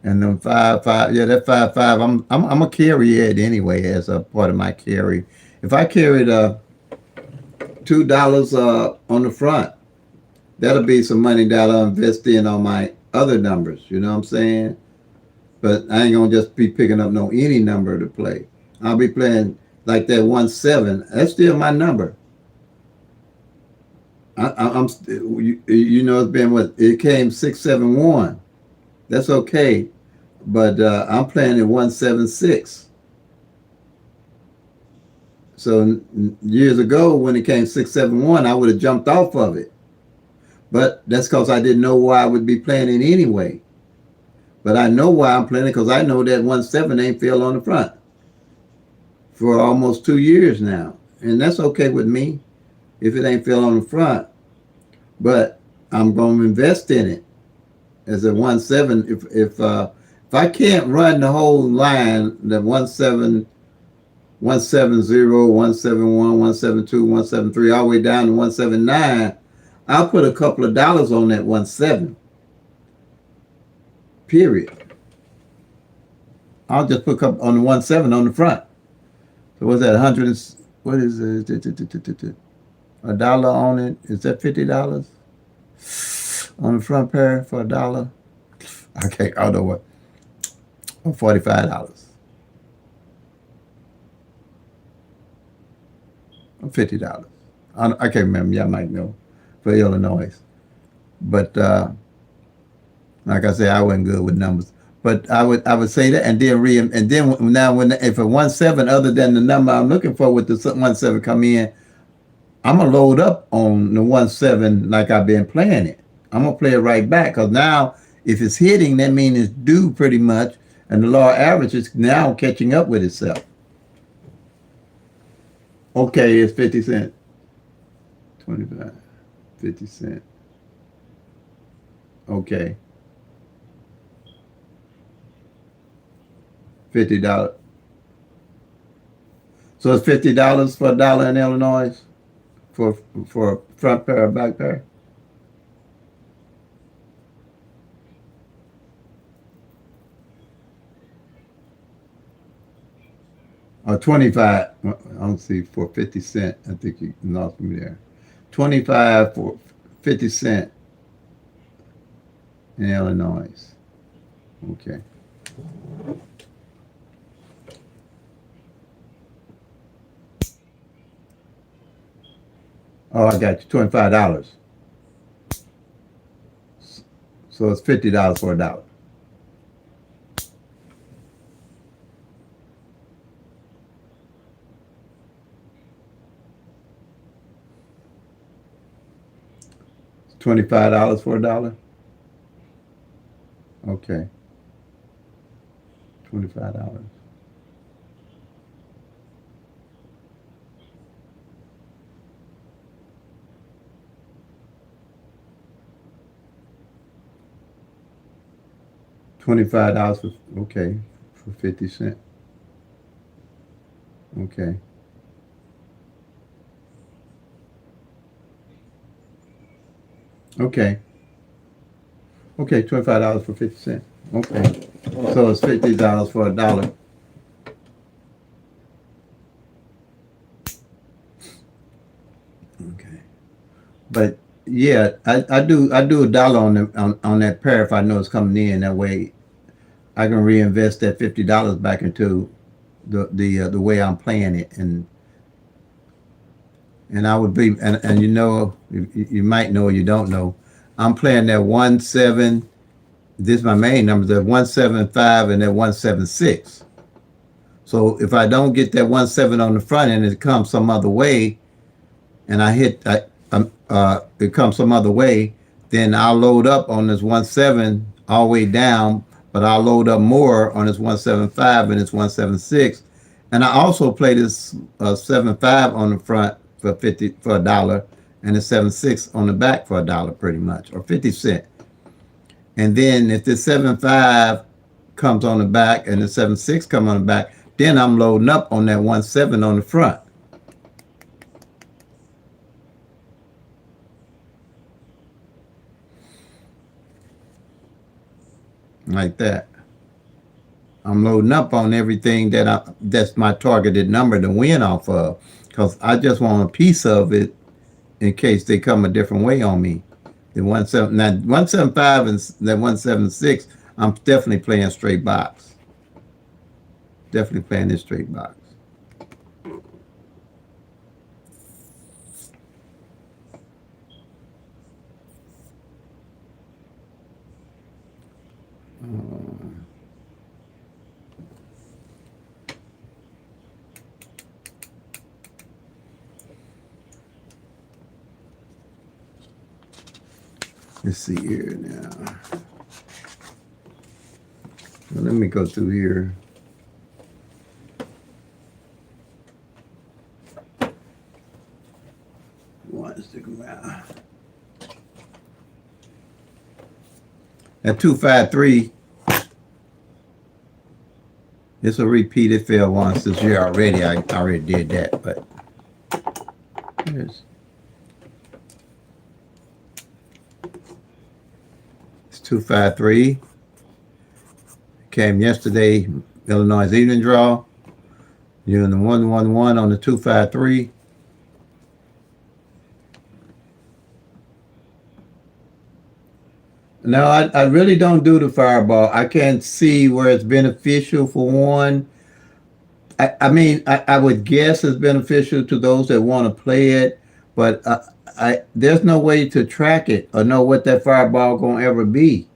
And then 5 5, yeah, that 5 5. I'm a carry it anyway as a part of my carry. If I carried $2 on the front, that'll be some money that I'll invest in on my other numbers. You know what I'm saying? But I ain't gonna just be picking up no any number to play. I'll be playing like that 1 7. That's still my number. I'm you know, it's been what it came 6 7 1. That's okay, but I'm playing at 1 7 6. So years ago when it came 6 7 1, I would have jumped off of it. But that's because I didn't know why I would be playing it anyway. But I know why I'm playing it because I know that 1 7 ain't fell on the front for almost 2 years now. And that's okay with me if it ain't fell on the front. But I'm going to invest in it as a 1 7. If I can't run the whole line, the 1 7, 1 7 0, 1 7 1, 1 7 2, 1 7 3, all the way down to 1 7 9, I'll put a couple of dollars on that 1 7. Period. I'll just put a couple on the 1 7 on the front. So what's that? 100? What is it? A dollar on it? Is that $50 on the front pair for a dollar? I can't. I don't know what. Or $45 or $50. I can't remember. Y'all might know for Illinois, but like I said, I wasn't good with numbers. But I would say that, and then now when if a 1 7 other than the number I'm looking for with the 1 7 come in, I'm gonna load up on the 1 7 like I've been playing it. I'm gonna play it right back because now if it's hitting, that means it's due pretty much, and the law average is now catching up with itself. Okay, it's 50 cents, 25, 50 cents. Okay, $50. So it's $50 for a dollar in Illinois for for front pair or back pair. Or 25. I don't see for 50 cents. I think you lost me there. 25 for 50 cents in Illinois. Okay. Oh, I got you. $25. So it's $50 for a dollar. $25 for a dollar. Okay. $25. $25 for okay for 50 cents. Okay. Okay. Okay. $25 for 50 cents. Okay. So it's $50 for a dollar. Okay. But yeah, I do a dollar on that pair if I know it's coming in. That way I can reinvest that $50 back into the way I'm playing it, and I would be and you know you might know or you don't know, I'm playing that 1 7 this is my main number, the 175 and that 176. So if I don't get that 17 on the front end, it comes some other way, and it comes some other way, then I'll load up on this 17 all the way down, but I'll load up more on this 175 and this 176. And I also play this 75 on the front for a dollar, and the 76 on the back for a dollar, pretty much, or 50 cents. And then if the 75 comes on the back and the 76 come on the back, then I'm loading up on that 17 on the front. Like that. I'm loading up on everything that's my targeted number to win off of, because I just want a piece of it in case they come a different way on me. The 175 and the 176, I'm definitely playing straight box. Definitely playing this straight box. Let's see here now. Well, let me go through here. One stick around. At 253, it's a repeat. It failed once this year already. I already did that, but it's 253. Came yesterday, Illinois evening draw. You're in the 111 on the 253. No, I really don't do the fireball. I can't see where it's beneficial for one. I mean, I would guess it's beneficial to those that want to play it, but there's no way to track it or know what that fireball gonna ever be.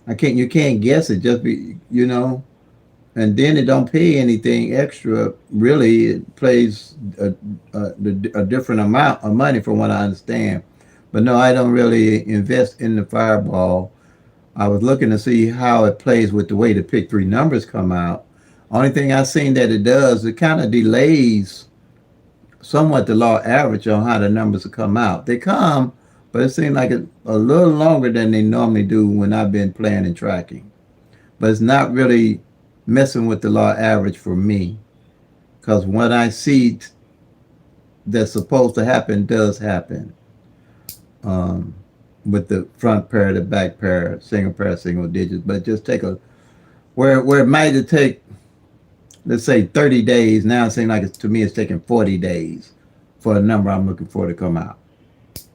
You can't guess it. Just and then it don't pay anything extra. Really, it plays a different amount of money from what I understand. But no, I don't really invest in the fireball. I was looking to see how it plays with the way the PICK-3 numbers come out. Only thing I've seen that it does, it kind of delays somewhat the law average on how the numbers will come out. They come, but it seems like it's a little longer than they normally do when I've been playing and tracking. But it's not really messing with the law average for me, because what I see that's supposed to happen does happen. With the front pair, the back pair, single digits, but just take where it might take, let's say 30 days. Now it seems like to me it's taking 40 days for a number I'm looking for to come out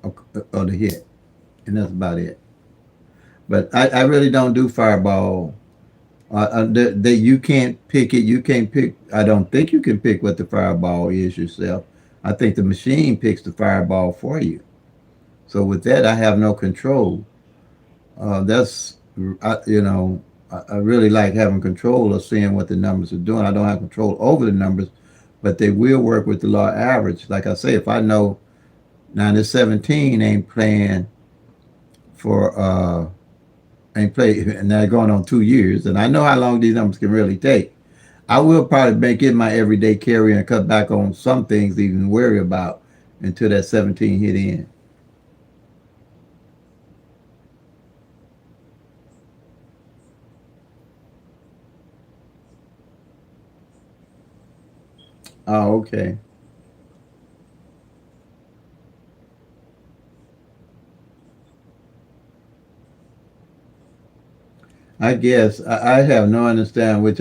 or to hit, and that's about it. But I really don't do fireball. You can't pick it. You can't pick. I don't think you can pick what the fireball is yourself. I think the machine picks the fireball for you. So with that, I have no control. I really like having control of seeing what the numbers are doing. I don't have control over the numbers, but they will work with the law average. Like I say, if I know now this 17 ain't playing for ain't played, and they're going on 2 years, and I know how long these numbers can really take. I will probably make it my everyday carry and cut back on some things to even worry about until that 17 hit in. Oh, okay. I guess I have no understanding which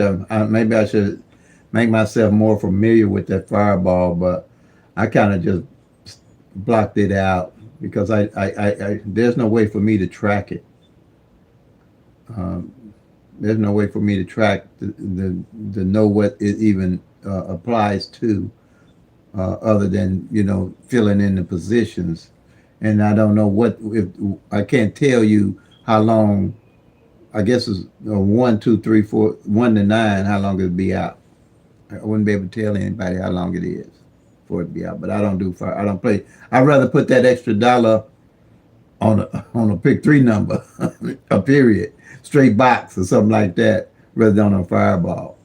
maybe I should make myself more familiar with that fireball, but I kind of just blocked it out because there's no way for me to track it. Um, there's no way for me to track the know what it even applies to, other than filling in the positions, and I don't know what if I can't tell you how long I guess it's 1, 2, 3, 4, 1 to 9, how long it'll be out. I wouldn't be able to tell anybody how long it is for it to be out. But I don't do fire. I don't play. I'd rather put that extra dollar on a PICK-3 number, a period, straight box or something like that, rather than on a fireball.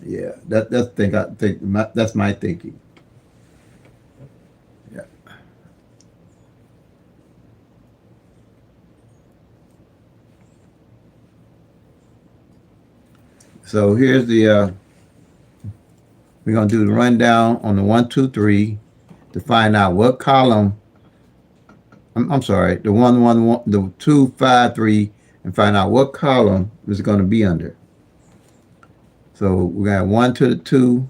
Yeah, that's think I think that's my thinking. Yeah. So here's the we're gonna do the rundown on the 1, 2, 3 to find out what column. I'm sorry, the 1, 1, 1, the 2, 5, 3, and find out what column is going to be under. So we got 1 to the 2,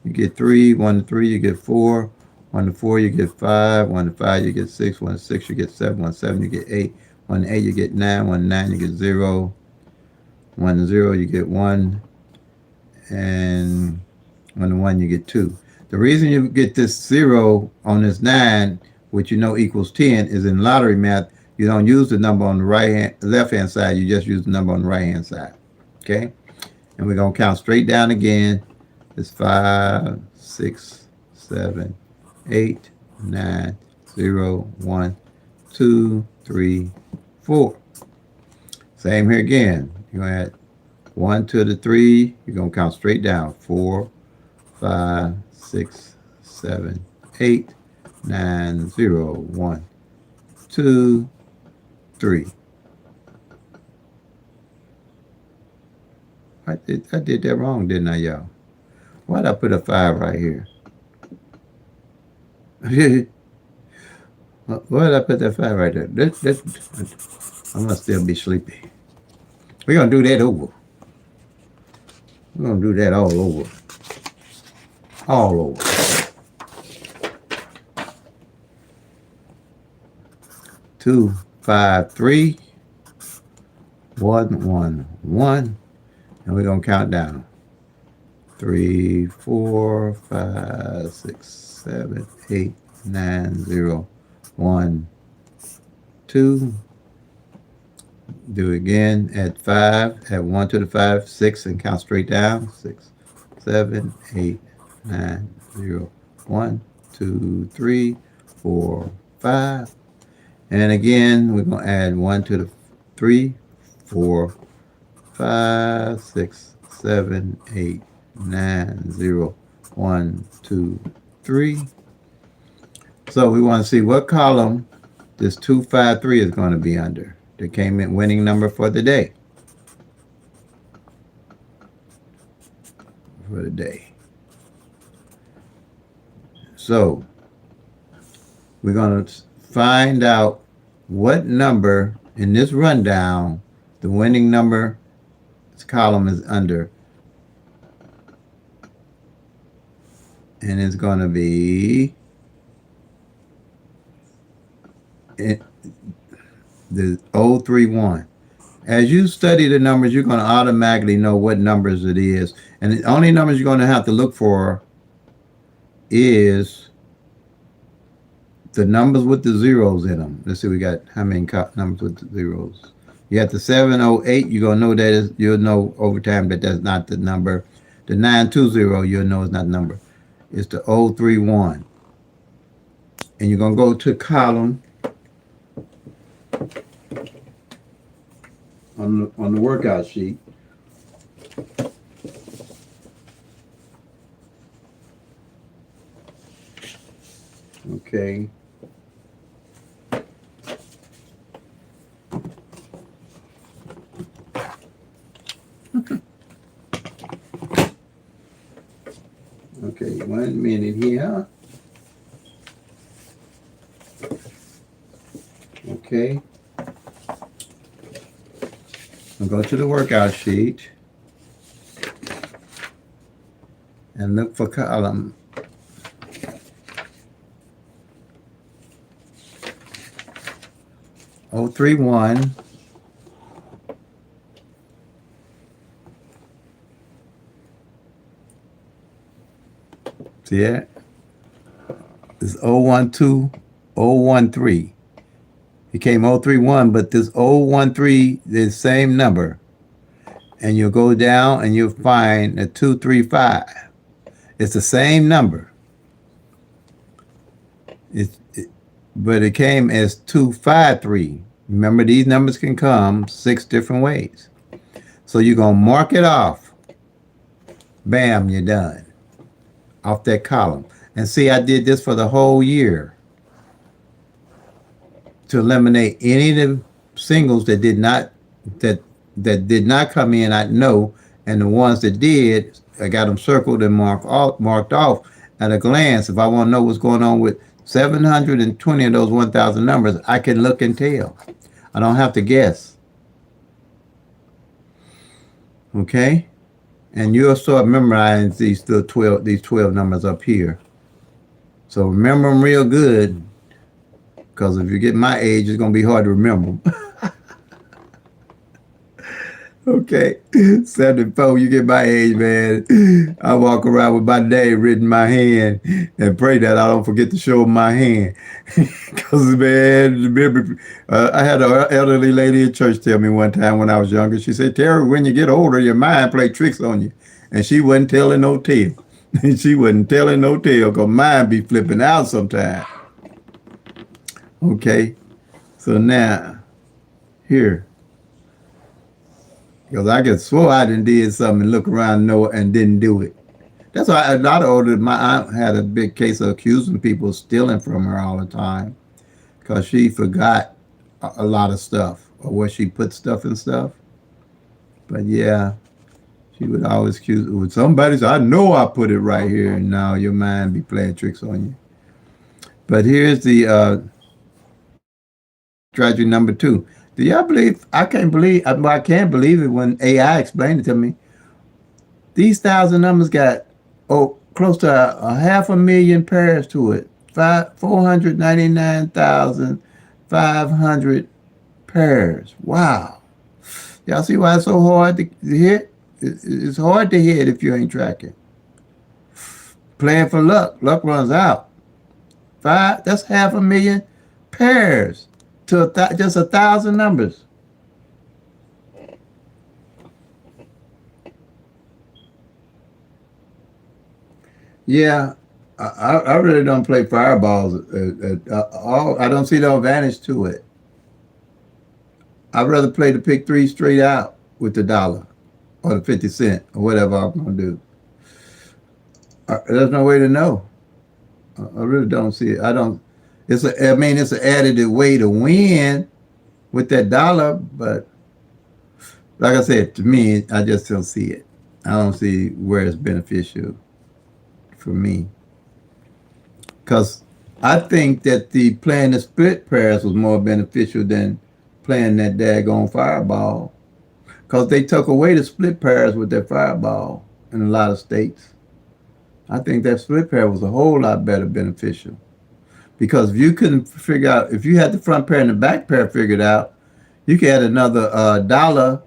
you get 3, 1 to 3, you get 4, 1 to 4, you get 5, 1 to 5, you get 6, 1 to 6, you get 7, 1 to 7, you get 8, 1 to 8, you get 9, 1 to 9, you get 0, 1 to 0, you get 1, and 1 to 1, you get 2. The reason you get this 0 on this 9, which you know equals 10, is in lottery math, you don't use the number on the left hand side, you just use the number on the right hand side. Okay? And we're going to count straight down again. It's 5, 6, 7, 8, 9, 0, 1, 2, 3, 4. Same here again. You're going to add 1 to the 3. You're going to count straight down. 4, 5, 6, 7, 8, 9, 0, 1, 2, 3. I did that wrong, didn't I, y'all? Why'd I put a 5 right here? Why did I put that 5 right there? I must still be sleepy. We're going to do that over. We're going to do that all over. All over. 2, 5, 3, 1, 1, 1. And we're going to count down. 3, 4, 5, 6, 7, 8, 9, 0, 1, 2. Do it again. Add 5. Add 1 to the 5, 6, and count straight down. 6, 7, 8, 9, 0, 1, 2, 3, 4, 5. And again, we're going to add 1 to the 3, 4, 5, 6, 7, 8, 9, 0, 1, 2, 3. So we want to see what column this 253 is going to be under. The came in winning number for the day. So we're going to find out what number in this rundown the winning number column is under. And it's going to be the 031. As you study the numbers, you're going to automatically know what numbers it is. And the only numbers you're going to have to look for is the numbers with the zeros in them. Let's see, we got how many numbers with the zeros. You got the 708, you're going to know that is, you'll know over time that that's not the number. The 920, you'll know it's not the number. It's the 031. And you're going to go to column on the workout sheet. Okay. Okay, 1 minute here. Okay. I'll go to the workout sheet and look for column 031. See that? It's 012, 013. It came 031, but this 013 is the same number. And you'll go down and you'll find a 235. It's the same number. It's, it, but it came as 253. Remember, these numbers can come 6 different ways. So you're going to mark it off. Bam, you're done. Off that column. And see, I did this for the whole year to eliminate any of the singles that did not did not come in. I know, and the ones that did, I got them circled and marked off at a glance. If I want to know what's going on with 720 of those 1,000 numbers, I can look and tell. I don't have to guess. Okay, and you'll start memorizing these 12 numbers up here. So remember them real good, because if you get my age, it's going to be hard to remember them. Okay, 74, you get my age, man. I walk around with my name written in my hand and pray that I don't forget to show my hand. Because, man, remember, I had an elderly lady at church tell me one time when I was younger, she said, Terry, when you get older, your mind play tricks on you. And she wasn't telling no tale. She wasn't telling no tale, because mine be flipping out sometimes. Okay, so now, here. Because I could swore I did something and look around and know and didn't do it. That's why a lot of older, my aunt had a big case of accusing people of stealing from her all the time, because she forgot a lot of stuff, or where she put stuff and stuff. But yeah, she would always accuse, with somebody say, I know I put it right here, and now your mind be playing tricks on you. But here's the strategy number 2. Do y'all believe? I can't believe. I can't believe it when AI explained it to me. These 1,000 numbers got close to a 500,000 pairs to it. 499,500 pairs. Wow. Y'all see why it's so hard to hit? It's hard to hit if you ain't tracking. Playing for luck. Luck runs out. That's 500,000 pairs to just 1,000 numbers. Yeah, I really don't play fireballs. I don't see no advantage to it. I'd rather play the PICK-3 straight out with the dollar or the 50 cent or whatever I'm going to do. There's no way to know. I really don't see it. I don't. It's an added way to win with that dollar, but like I said, to me, I just don't see it. I don't see where it's beneficial for me. Because I think that playing the split pairs was more beneficial than playing that daggone fireball. Because they took away the split pairs with their fireball in a lot of states. I think that split pair was a whole lot better beneficial. Because if you couldn't figure out, if you had the front pair and the back pair figured out, you could add another dollar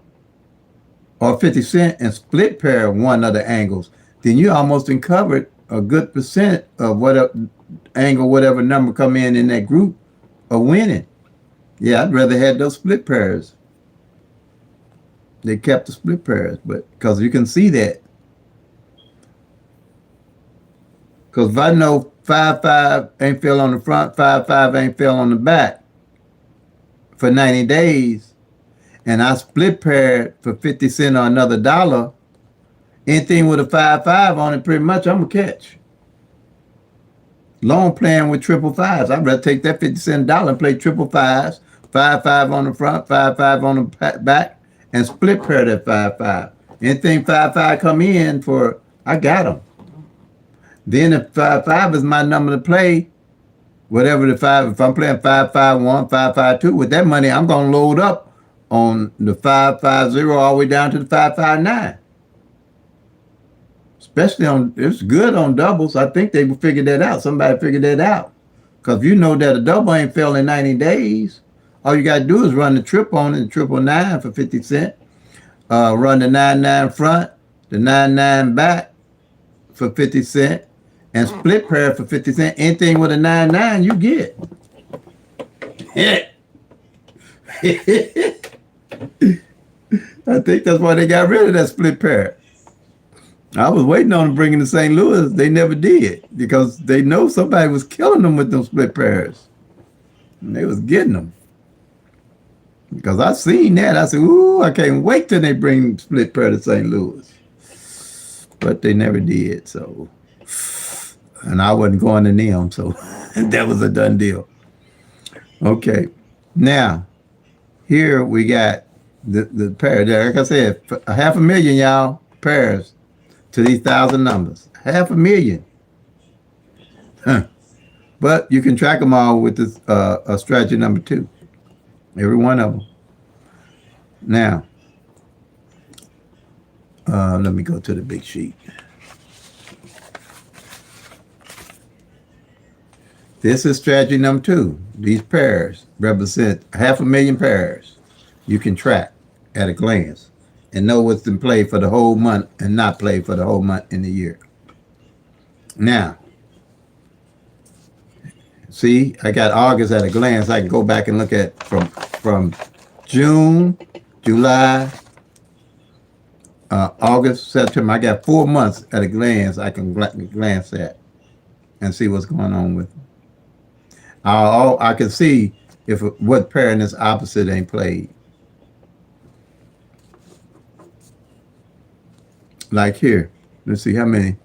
or 50 cent and split pair one of the angles. Then you almost uncovered a good percent of whatever angle, whatever number come in that group of winning. Yeah, I'd rather have those split pairs. They kept the split pairs, but because you can see that. Because if I know 5-5 ain't fell on the front, 5-5 ain't fell on the back for 90 days, and I split paired for 50 cent or another dollar, anything with a 5-5 on it, pretty much I'm going to catch. Long playing with triple fives. I'd rather take that 50 cent dollar and play triple fives, 5-5 on the front, 5-5 on the back, and split pair that 5-5. Anything 5-5 come in for, I got them. Then if 5-5 is my number to play, whatever the 5, if I'm playing 5-5-1, 5-5-2, with that money, I'm going to load up on the 5-5-0 all the way down to the 5-5-9. Especially it's good on doubles. I think they figured that out. Somebody figured that out. Because if you know that a double ain't fell in 90 days, all you got to do is run the trip on it, the 999 for 50 cent. Run the 99 front, the 99 back for 50 cent. And split pair for 50 cent. Anything with a 99 you get. Yeah. I think that's why they got rid of that split pair. I was waiting on them bringing to St. Louis. They never did because they know somebody was killing them with them split pairs. And they was getting them. Because I seen that. I said, ooh, I can't wait till they bring split pair to St. Louis. But they never did. So, and I wasn't going to them. So that was a done deal. Okay. Now, here we got the pair. Like I said, 500,000, y'all, pairs to these 1,000 numbers. 500,000. Huh. But you can track them all with this strategy number 2. Every one of them. Now, let me go to the big sheet. This is strategy number 2. These pairs represent 500,000 pairs you can track at a glance and know what's been played for the whole month and not played for the whole month in the year. Now, see, I got August at a glance. I can go back and look at from June, July, August, September. I got 4 months at a glance I can glance at and see what's going on with them. I can see if what pair in this opposite ain't played. Like here, let's see how many.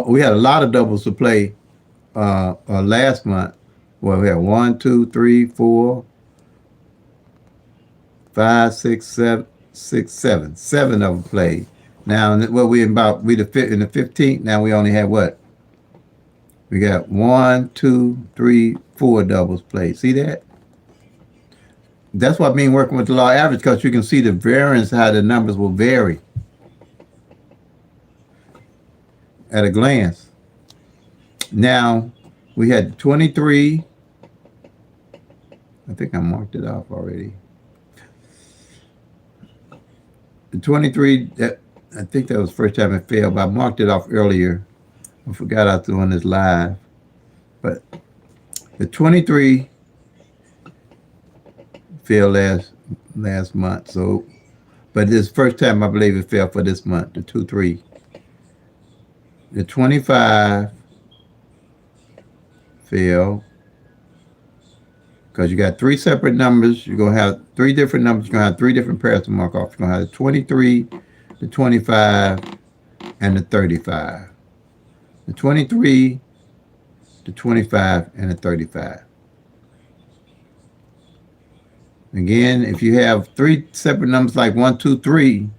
We had a lot of doubles to play last month. Well, we had 1, 2, 3, 4, 5, 6, 7, 7 of them played. Now, what we in the 15th. Now we only have what? We got 1, 2, 3, 4 doubles played. See that? That's what I mean working with the law average, because you can see the variance, how the numbers will vary at a glance. Now, we had 23. I think I marked it off already. The 23, I think that was the first time it failed, but I marked it off earlier. I forgot I was doing this live. But the 23 failed last month. So, but this first time I believe it fell for this month, the 2, 3. The 25 fell because you got 3 separate numbers. You're going to have 3 different numbers. You're going to have 3 different pairs to mark off. You're going to have the 23, the 25, and the 35. The 23, the 25, and the 35. Again, if you have 3 separate numbers like 1, 2, 3,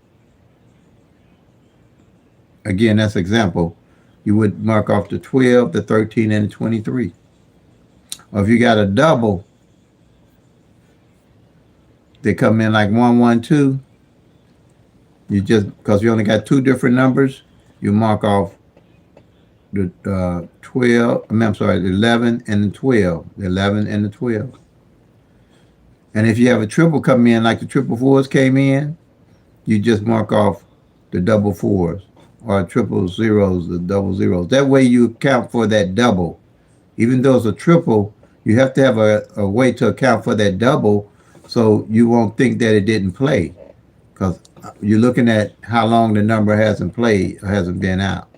again, that's example, you would mark off the 12, the 13, and the 23. Or if you got a double, they come in like 1, 1, 2, you just, because you only got 2 different numbers, you mark off the 12, I'm sorry, the 11 and the 12, the 11 and the 12. And if you have a triple come in, like the triple 4s came in, you just mark off the double 4s, or triple 0s, the double 0s. That way you account for that double. Even though it's a triple, you have to have a way to account for that double so you won't think that it didn't play. Because you're looking at how long the number hasn't played or hasn't been out.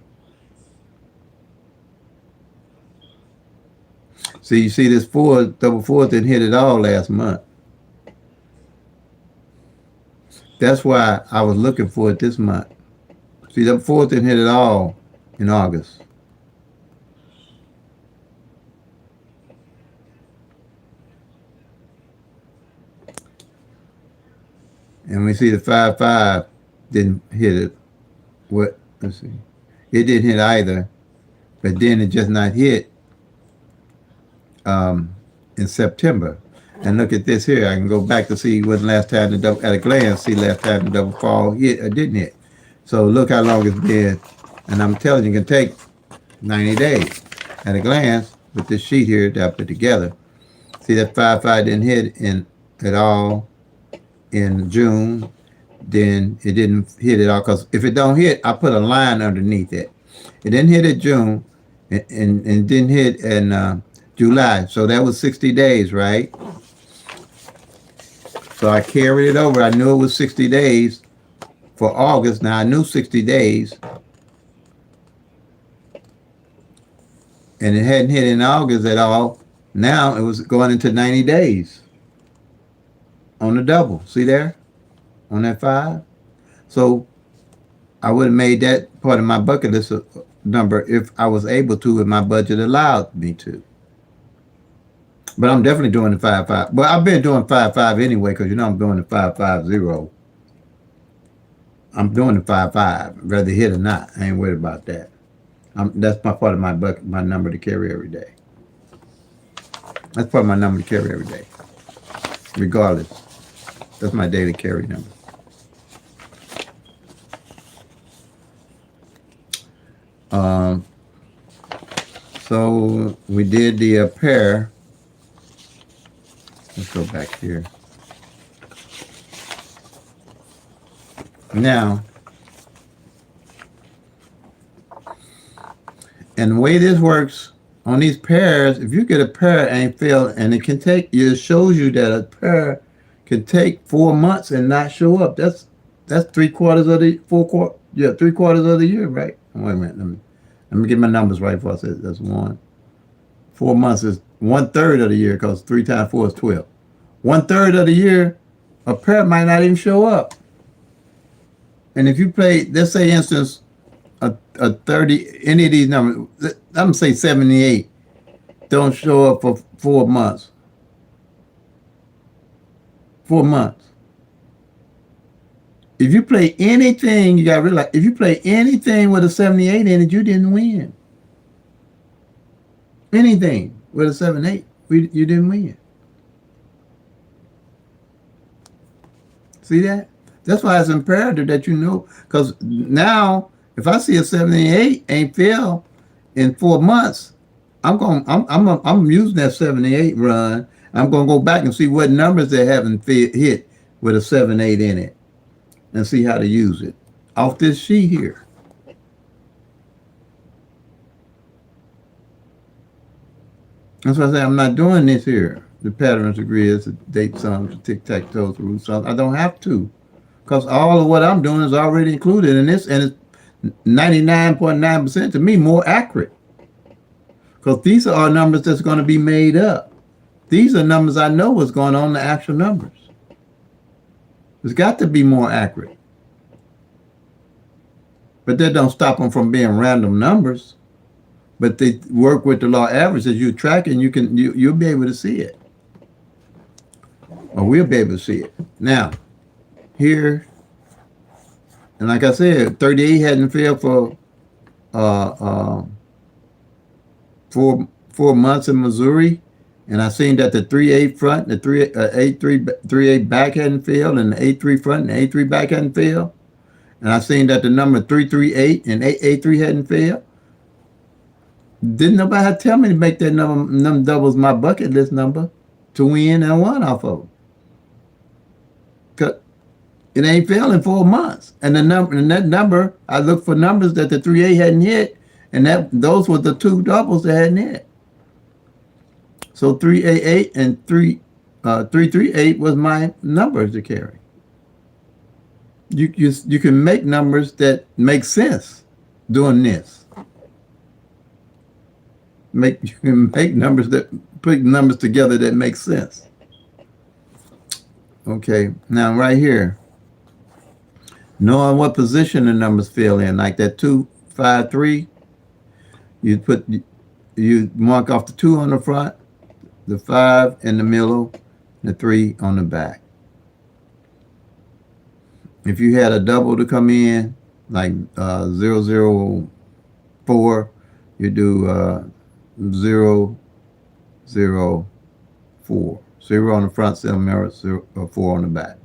So you see this double 4 didn't hit it all last month. That's why I was looking for it this month. See, the 4 didn't hit it all in August. And we see the 5, 5 didn't hit it. What? Let's see. It didn't hit either, but then it just not hit in September. And look at this here. I can go back to see when last time the double, at a glance, see last time the double fall hit or didn't hit. So look how long it's been. And I'm telling you, it can take 90 days. At a glance, with this sheet here that I put together, see that 5, 5 didn't hit at all in June. Then it didn't hit at all, because if it don't hit, I put a line underneath it. It didn't hit in June and didn't hit in July. So that was 60 days, right? So I carried it over. I knew it was 60 days for August. Now I knew 60 days, and it hadn't hit in August at all. Now it was going into 90 days on the double. See there? On that 5. So I would have made that part of my bucket list number if I was able to, if my budget allowed me to. But I'm definitely doing the 5-5. Well, I've been doing 5-5 anyway, because I'm doing the 5-5-0. I'm doing the 5-5, whether hit or not. I ain't worried about that. That's my part of my bucket, my number to carry every day. That's part of my number to carry every day, regardless. That's my daily carry number. So we did the pair. Let's go back here. Now, and the way this works on these pairs, if you get a pair and fail, and it can take, it shows you that a pair can take 4 months and not show up. That's 3/4 of the 4/4. Yeah, 3/4 of the year, right? Wait a minute. Let me get my numbers right before I say that's 1. 4 months is 1/3 of the year, because 3 times 4 is 12. 1/3 of the year, a pair might not even show up. And if you play, let's say, instance, a 30, any of these numbers, I'm gonna say 78, don't show up for 4 months. 4 months. If you play anything, you gotta realize, if you play anything with a 78 in it, you didn't win. Anything with a 7-8, you didn't win. See that? That's why it's imperative that you know, because now if I see a 78 ain't fail in 4 months, I'm using that 78 run. I'm gonna go back and see what numbers they haven't hit with a 7-8 in it, and see how to use it off this sheet here. That's why I say I'm not doing this here. The patterns agree, it's a date sums, tic-tac-toe, root sums. I don't have to, because all of what I'm doing is already included in this, and it's 99.9% to me more accurate, because these are numbers that's going to be made up. These are numbers I know what's going on in the actual numbers. It's got to be more accurate. But that don't stop them from being random numbers. But they work with the law average. As you track it, you'll be able to see it. Or we'll be able to see it. Now, here, and like I said, 38 hadn't failed for 4 months in Missouri. And I seen that the 3-8 front, the 3-8 back hadn't failed, and the 8-3 front and the 8-3 back hadn't failed. And I seen that the number 3-3-8 and 8-3 hadn't failed. Didn't nobody tell me to make that number doubles my bucket list number to win and won off of them. Cause it ain't failed in 4 months. And that number, I looked for numbers that the 3-8 hadn't hit, and those were the 2 doubles that hadn't hit. So 3-8-8 and 3-3-8 was my numbers to carry. You can make numbers that make sense doing this. You can make numbers that put numbers together that make sense. Okay, now right here, knowing what position the numbers fill in, like that 2-5-3, you mark off the 2 on the front, the 5 in the middle, the 3 on the back. If you had a double to come in, like 0-0-4, you do 0-0-4. 0 on the front, 7 mirror, 4 on the back.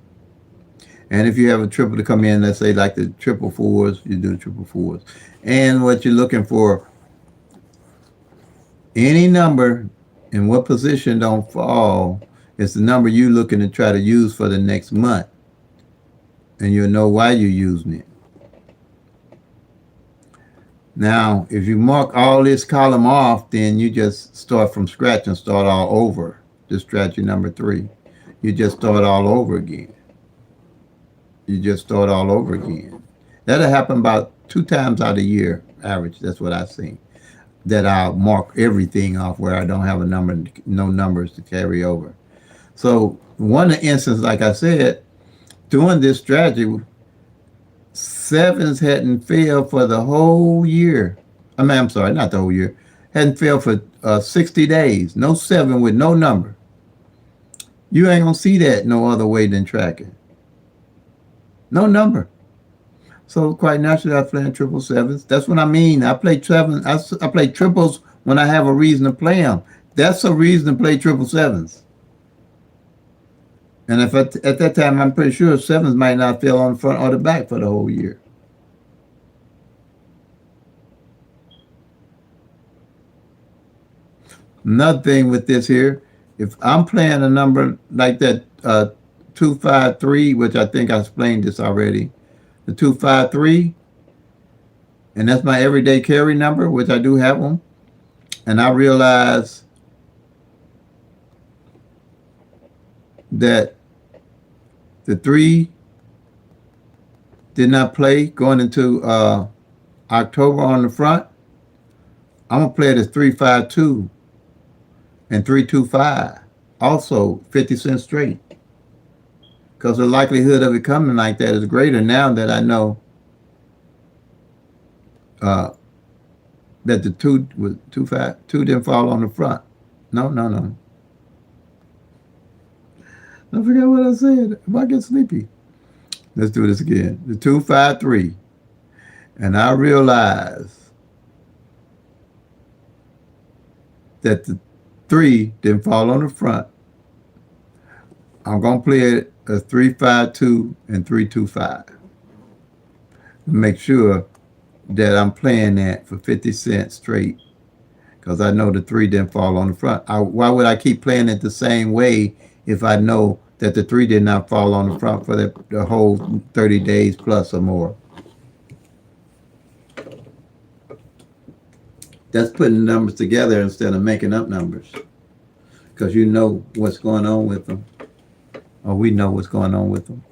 And if you have a triple to come in, let's say like the 4-4s, you do the 4-4s. And what you're looking for, any number in what position don't fall, is the number you're looking to try to use for the next month. And you'll know why you're using it. Now, if you mark all this column off, then you just start from scratch and start all over. This strategy number 3. You just start all over again. You just start all over again. That'll happen about 2 times out of a year, average. That's what I see. That I'll mark everything off where I don't have a number, no numbers to carry over. So one instance, like I said, doing this strategy, sevens hadn't failed for the whole year. I'm sorry, not the whole year. Hadn't failed for 60 days. No seven with no number. You ain't gonna see that no other way than tracking. No number. So quite naturally, I play in triple sevens. That's what I mean. I play seven. I play triples when I have a reason to play them. That's a reason to play triple sevens. And if at that time, I'm pretty sure sevens might not fail on the front or the back for the whole year. Another thing with this here, if I'm playing a number like that 253, which I think I explained this already, the 253, and that's my everyday carry number, which I do have them, and I realize that the 3 did not play going into October on the front, I'm going to play it as 352 and 325, also 50 cents straight. Because the likelihood of it coming like that is greater now that I know that the 2 was 2 didn't fall on the front. No. I forgot what I said. If I get sleepy. Let's do this again. The 253. And I realize that the 3 didn't fall on the front. I'm going to play it as 352 and 325. Make sure that I'm playing that for 50 cents straight, because I know the 3 didn't fall on the front. Why would I keep playing it the same way if I know that the 3 did not fall on the front for the whole 30 days plus or more? That's putting numbers together instead of making up numbers, because you know what's going on with them, or we know what's going on with them.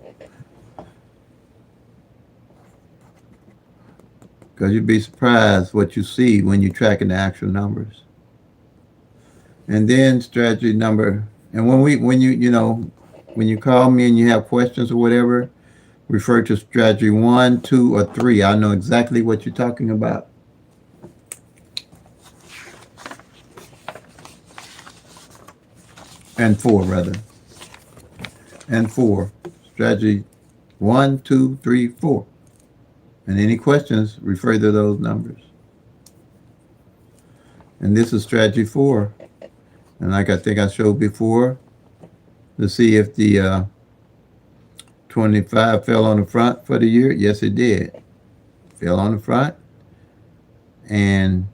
Because you'd be surprised what you see when you're tracking the actual numbers. And then strategy number, and when you call me and you have questions or whatever, refer to strategy 1, 2, or 3. I know exactly what you're talking about. And 4, rather. And 4. Strategy 1, 2, 3, 4. And any questions, refer to those numbers. And this is strategy 4. And like I think I showed before, to see if the 25 fell on the front for the year. Yes, it did. Fell on the front. And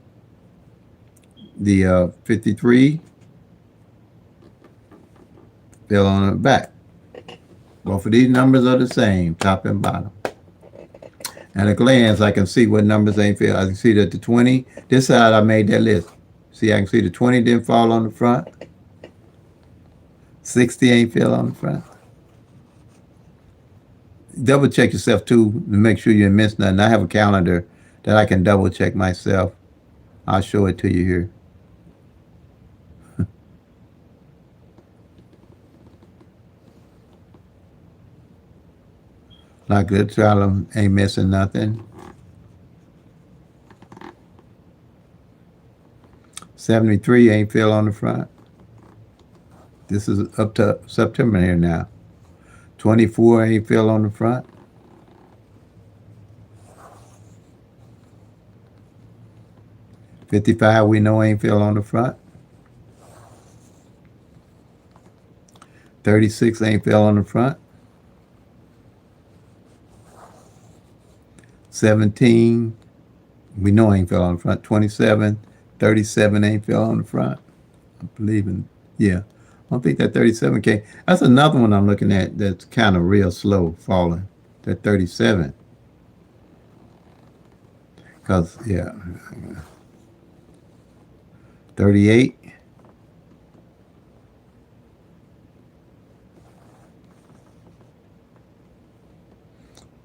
the 53 fell on the back. Both of these numbers are the same, top and bottom. At a glance, I can see what numbers ain't fell. I can see that the 20, this side I made that list. See, I can see the 20 didn't fall on the front. 60 ain't fell on the front. Double check yourself too to make sure you didn't miss nothing. I have a calendar that I can double check myself. I'll show it to you here. Like good child ain't missing nothing. 73 ain't fell on the front. This is up to September here now. 24 ain't fell on the front. 55 we know ain't fell on the front. 36 ain't fell on the front. 17 we know ain't fell on the front. 27, 37 ain't fell on the front. I believe in, yeah. I don't think that 37 came. That's another one I'm looking at that's kind of real slow falling. That 37. Because, yeah. 38.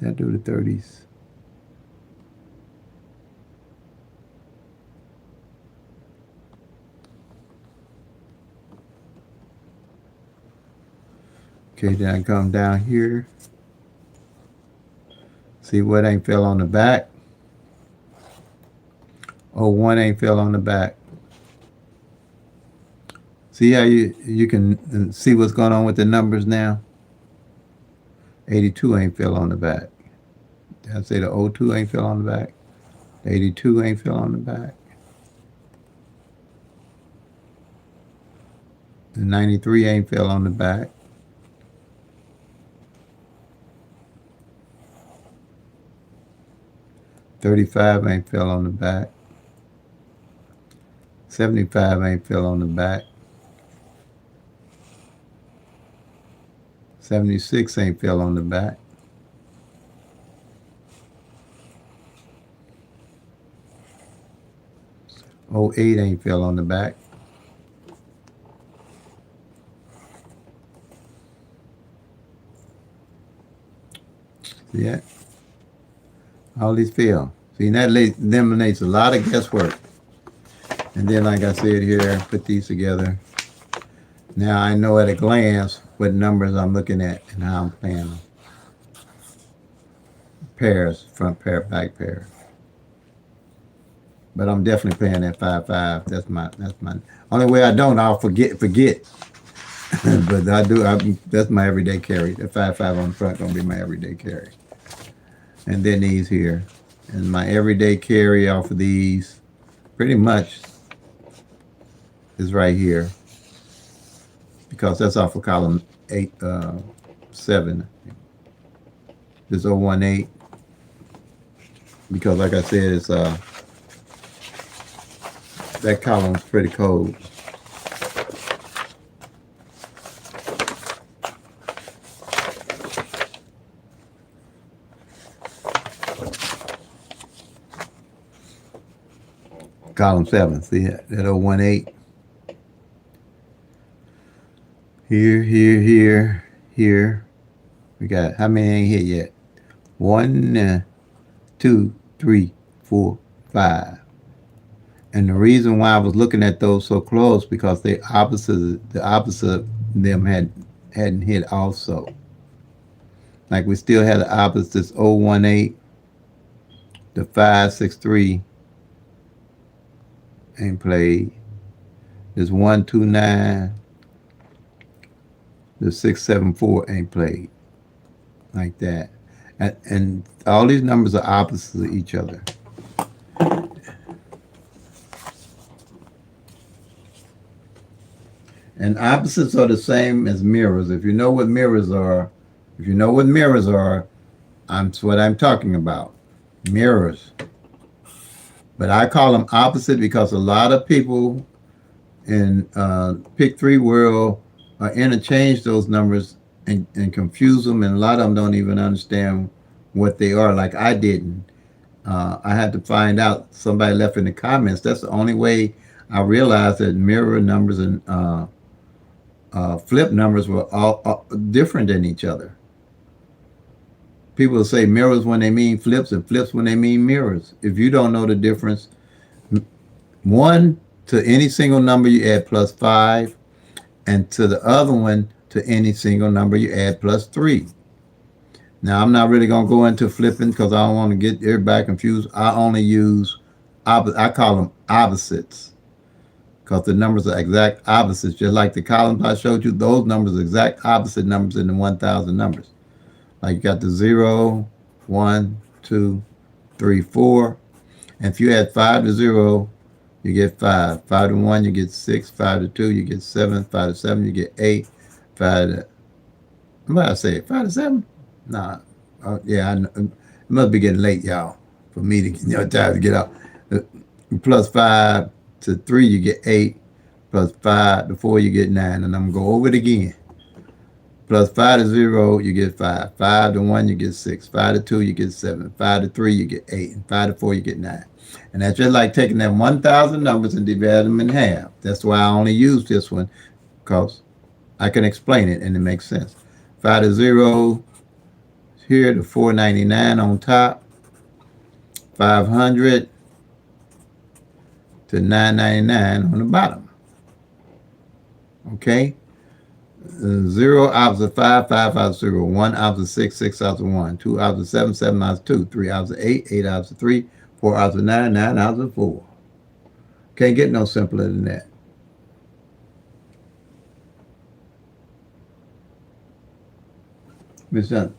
Did I do the 30s? Okay, then I come down here. See what ain't fell on the back? Oh, one ain't fell on the back. See how you can see what's going on with the numbers now? 82 ain't fell on the back. Did I say the 02 ain't fell on the back? The 82 ain't fell on the back. The 93 ain't fell on the back. $35 ain't fell on the back. $75 ain't fell on the back. 76 ain't fell on the back. '08 ain't fell on the back. See that? All these fell. See, that eliminates a lot of guesswork. And then, like I said here, put these together. Now I know at a glance what numbers I'm looking at and how I'm playing them. Pairs, front pair, back pair. But I'm definitely playing that 5-5. That's my only way I don't, I'll forget. But I do. That's my everyday carry. The 5-5 on the front gonna be my everyday carry. And then these here, and my everyday carry off of these, pretty much, is right here, because that's off of column 7. This 018, because like I said, it's that column's pretty cold. Column 7, see that 018. Here. We got, how many ain't here yet? 1, 2, 3, 4, 5. And the reason why I was looking at those so close, because the opposite of them hadn't hit also. Like we still had the opposites 018, the 563 ain't played. There's 129, the 674 ain't played. Like that. And all these numbers are opposites of each other. And opposites are the same as mirrors. If you know what mirrors are, that's what I'm talking about. Mirrors. But I call them opposite because a lot of people in PICK-3 world interchange those numbers and confuse them, and a lot of them don't even understand what they are, like I didn't. I had to find out. Somebody left in the comments. That's the only way I realized that mirror numbers and flip numbers were all different than each other. People say mirrors when they mean flips, and flips when they mean mirrors. If you don't know the difference, one to any single number you add +5, and to the other one to any single number you add +3. Now I'm not really gonna go into flipping because I don't want to get everybody confused. I only use I call them opposites, because the numbers are exact opposites. Just like the columns I showed you, those numbers are exact opposite numbers in the 1,000 numbers. Like you got the 0, 1, 2, 3, 4. And if you add 5 to 0, you get 5. 5 to 1, you get 6. 5 to 2, you get 7. 5 to 7, you get 8. 5 to, what did I say? 5 to 7? Nah. Yeah, it must be getting late, y'all, for me to time to get out. Plus 5 to 3, you get 8. Plus 5 to 4, you get 9. And I'm going to go over it again. Plus 5 to 0, you get 5. 5 to 1, you get 6. 5 to 2, you get 7. 5 to 3, you get 8. And 5 to 4, you get 9. And that's just like taking that 1,000 numbers and dividing them in half. That's why I only use this one, because I can explain it and it makes sense. 5 to 0, here, the 499 on top, 500 to 999 on the bottom. Okay? 0 opposite 5, 5 opposite 0, 1 opposite 6, 6 opposite 1, 2 opposite 7, 7 opposite 2, 3 opposite 8, 8 opposite 3, 4 opposite 9, 9 opposite 4. Can't get no simpler than that. Miss Johnson,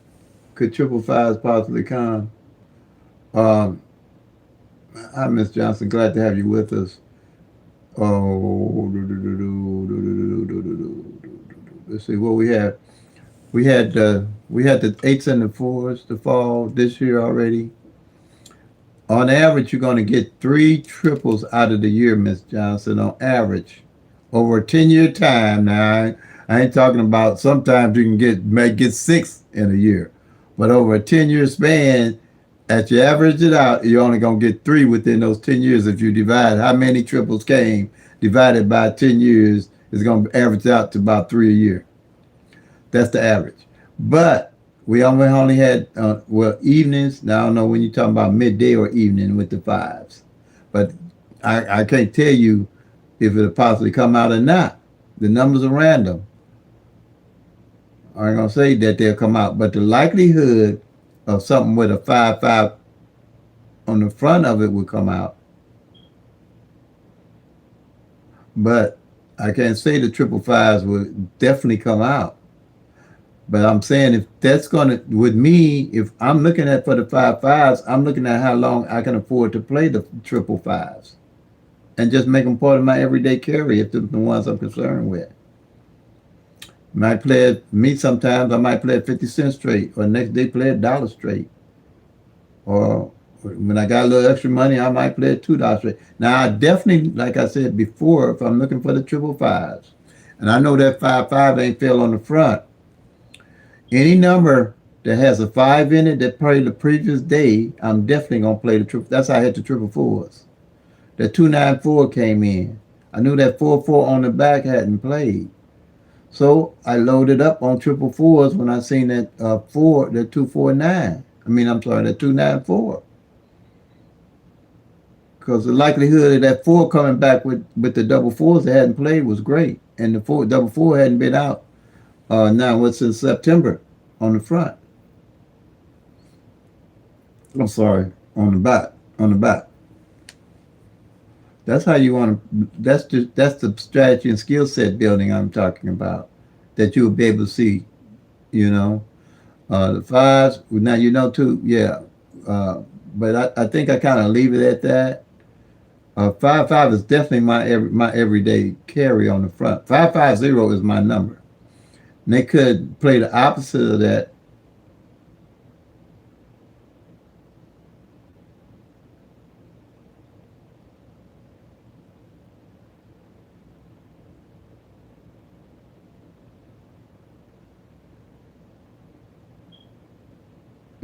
could triple fives possibly come? Um, Hi, Miss Johnson. Glad to have you with us. Oh, let's see what we had. We had the eights and the fours to fall this year already. On average, you're going to get 3 triples out of the year, Miss Johnson. On average, over a 10-year time. Now, I ain't talking about sometimes you may get 6 in a year, but over a 10-year span, as you average it out, you're only going to get 3 within those 10 years. If you divide how many triples came divided by 10 years, it's going to average out to about 3 a year. That's the average. But we only had, evenings. Now, I don't know when you're talking about midday or evening with the fives. But I can't tell you if it'll possibly come out or not. The numbers are random. I ain't going to say that they'll come out. But the likelihood of something with a 5, 5 on the front of it will come out. But I can't say the triple fives will definitely come out. But I'm saying if that's going to, with me, if I'm looking at for the 5 fives, I'm looking at how long I can afford to play the triple fives and just make them part of my everyday carry if they're the ones I'm concerned with. Might play it, me sometimes I might play it 50 cents straight, or next day play it $1 straight. Or when I got a little extra money, I might play it $2 straight. Now, I definitely, like I said before, if I'm looking for the triple fives, and I know that 5, 5 ain't fell on the front, any number that has a 5 in it that played the previous day, I'm definitely going to play the triple. That's how I hit the triple fours. The 294 came in. I knew that 4-4 on the back hadn't played. So I loaded up on triple fours when I seen that the 249. I'm sorry, the 294. Because the likelihood of that 4 coming back with the double fours that hadn't played was great. And the double four hadn't been out now what's in September on the front. I'm sorry, on the back. On the back. That's how you want to. That's the strategy and skill set building I'm talking about. That you'll be able to see. The fives. Now too. Yeah. But I think I kind of leave it at that. 5 5 is definitely my everyday carry on the front. 550 is my number. And they could play the opposite of that.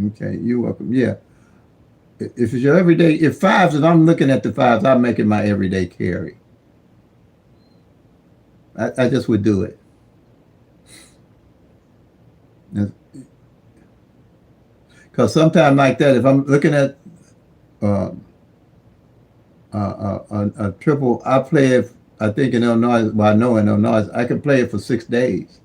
Okay, you're welcome. Yeah. If it's your everyday, if I'm looking at the fives, I'm making my everyday carry. I just would do it. Because sometimes like that, if I'm looking at uh, a triple, I play it, I think in Illinois, well, I know in Illinois, I can play it for 6 days.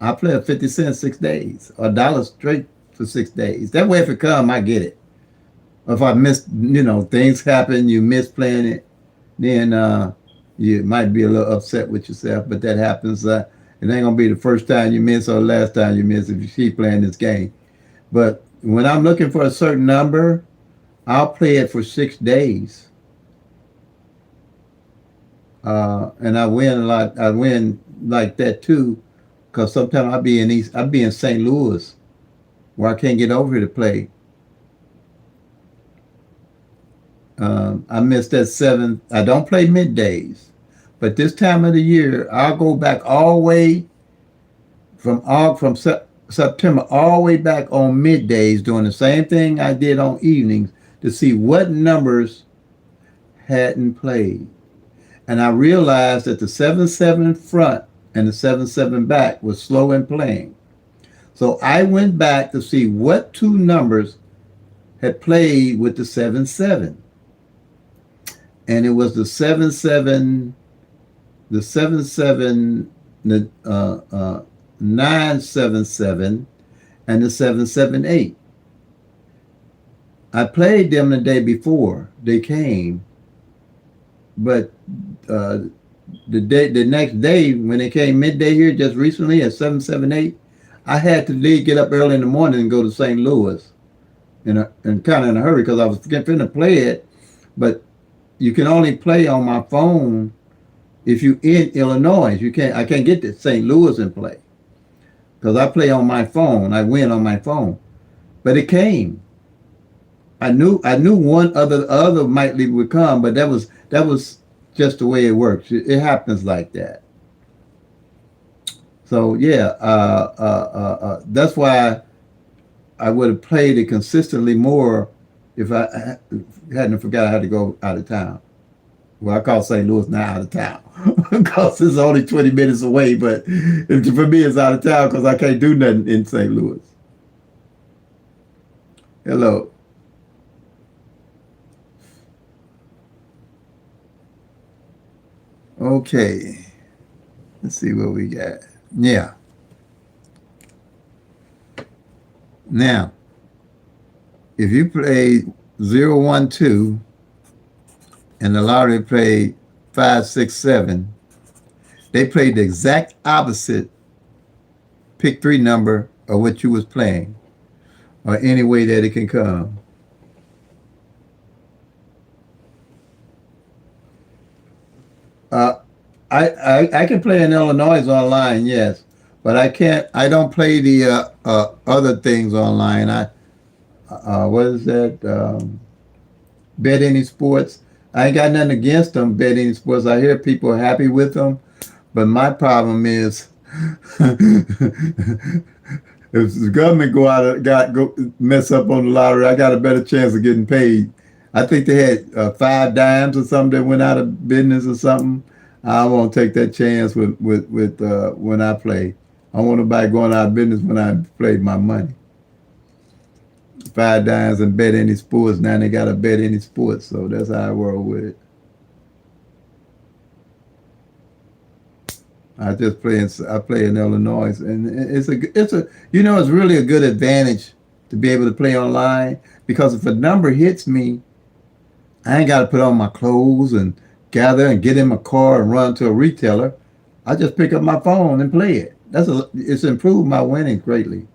I play it 50 cents 6 days, or $1 straight for 6 days. That way, if it come, I get it. If I miss, things happen, you miss playing it, then you might be a little upset with yourself, but that happens. It ain't going to be the first time you miss or the last time you miss if you keep playing this game. But when I'm looking for a certain number, I'll play it for 6 days. And I win a lot. I win like that too, because sometimes I'll be in St. Louis where I can't get over here to play. I missed that 7. I don't play middays, but this time of the year, I'll go back all the way from September all the way back on middays, doing the same thing I did on evenings to see what numbers hadn't played. And I realized that the 7-7 front and the 7-7 back was slow in playing. So I went back to see what two numbers had played with the 7-7. And it was the 7-7, the 7-7, the 9-7-7, and the 7-7-8. I played them the day before they came, but uh, the next day when they came midday here just recently at 7-7-8, I had to leave, get up early in the morning and go to St. Louis and kind of in a hurry because I was going to play it, but you can only play on my phone if you in Illinois. I can't get to St. Louis and play because I play on my phone. I win on my phone, but it came. I knew one other might leave would come, but that was just the way it works. It happens like that. So yeah, that's why I would have played it consistently more if I hadn't forgot I had to go out of town. Well, I call St. Louis now out of town because it's only 20 minutes away, but for me it's out of town because I can't do nothing in St. Louis. Hello. Okay. Let's see what we got. Yeah. Now, if you play 0-1-2 and the lottery played 5-6-7, they played the exact opposite pick 3 number of what you was playing, or any way that it can come. Uh, I can play in Illinois online, yes, but I can't. I don't play the other things online. What is that? Bet any sports. I ain't got nothing against them. Bet any sports. I hear people are happy with them, but my problem is if the government go mess up on the lottery, I got a better chance of getting paid. I think they had 5 dimes or something that went out of business or something. I won't take that chance with when I play. I want nobody going out of business when I play my money. 5 dimes and bet any sports. Now they got to bet any sports, so that's how I roll with it. I play in Illinois, and it's really a good advantage to be able to play online because if a number hits me, I ain't got to put on my clothes and gather and get in my car and run to a retailer. I just pick up my phone and play it. It's improved my winning greatly.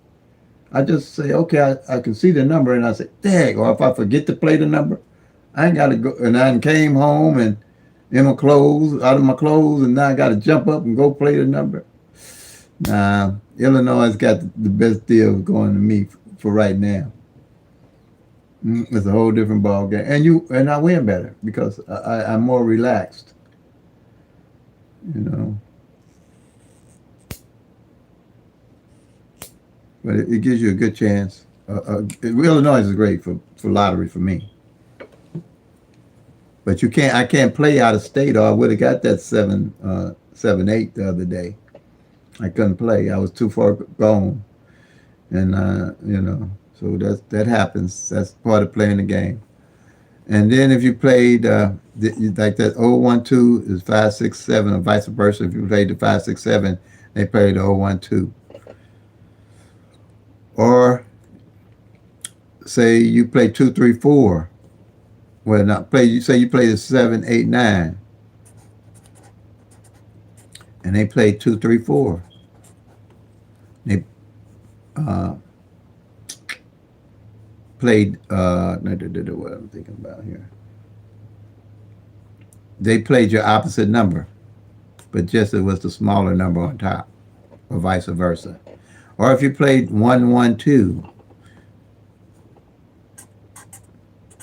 I just say, okay, I can see the number and I say, dang, or if I forget to play the number, I ain't got to go. And I came home and in my clothes, out of my clothes, and now I got to jump up and go play the number. Nah, Illinois has got the best deal going to me for right now. It's a whole different ball game, and I win better because I'm more relaxed. You know, but it gives you a good chance. Illinois is great for lottery for me. But I can't play out of state, or I would have got that 7-8 the other day. I couldn't play. I was too far gone, and so that happens. That's part of playing the game. And then if you played like that 0-1-2 is 5-6-7, or vice versa. If you played the 5-6-7, they played the 0-1-2. Or say you play 2-3-4. Well, not play. You say you play the 7-8-9, and they play 2-3-4. They played. What I'm thinking about here. They played your opposite number, but just it was the smaller number on top, or vice versa. Or if you played 1-1-2,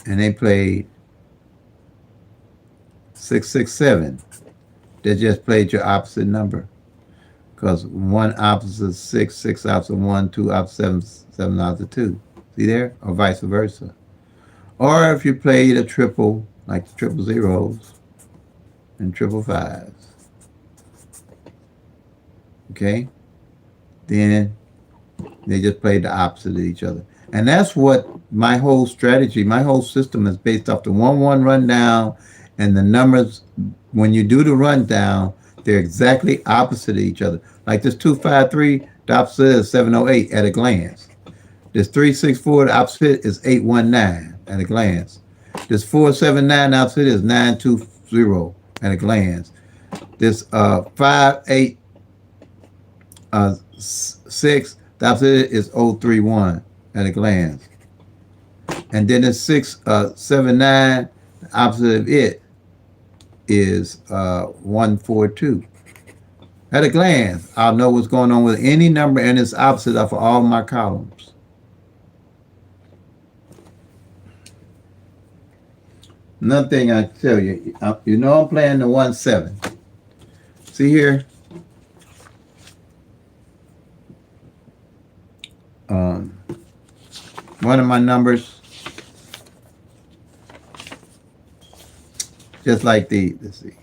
and they played 6-6-7, they just played your opposite number. Because 1 opposite 6, 6 opposite 1, 2 opposite 7, 7 opposite 2. See there? Or vice versa. Or if you played a triple, like the triple zeros and triple fives. Okay? Then They just played the opposite of each other. And that's what my whole strategy, my whole system is based off the 1-1 rundown, and the numbers, when you do the rundown, they're exactly opposite of each other. Like this 253, the opposite is 708 at a glance. This 364, the opposite is 819 at a glance. This 479, the opposite is 920 at a glance. This 586, the opposite is 031 at a glance. And then the 679, the opposite of it is 142. At a glance, I'll know what's going on with any number and its opposite of all my columns. Another thing I tell you, you know I'm playing the 1-7. See here? One of my numbers, just like the, let's see.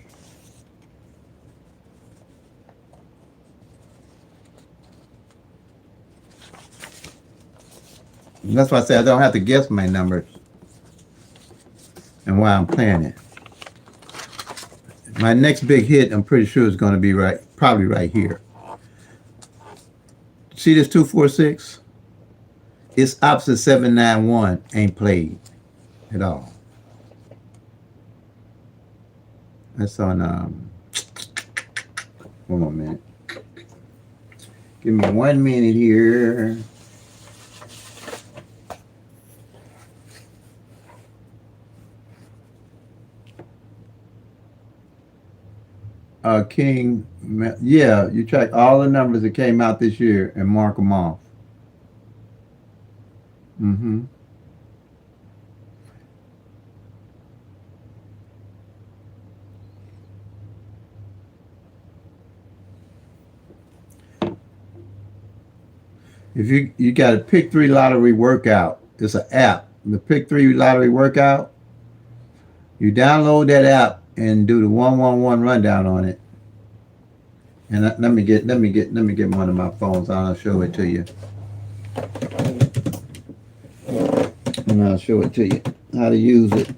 And that's why I say I don't have to guess my numbers and why I'm playing it. My next big hit, I'm pretty sure is going to be probably right here. See this 246? Its opposite 791 ain't played at all. That's on, one more minute. Give me 1 minute here. King, yeah, you check all the numbers that came out this year and mark them off. If you got a PICK-3 lottery workout, it's an app. The PICK-3 lottery workout, you download that app and do the 1-1-1 rundown on it. And let me get one of my phones. I'll show it to you. And I'll show it to you how to use it.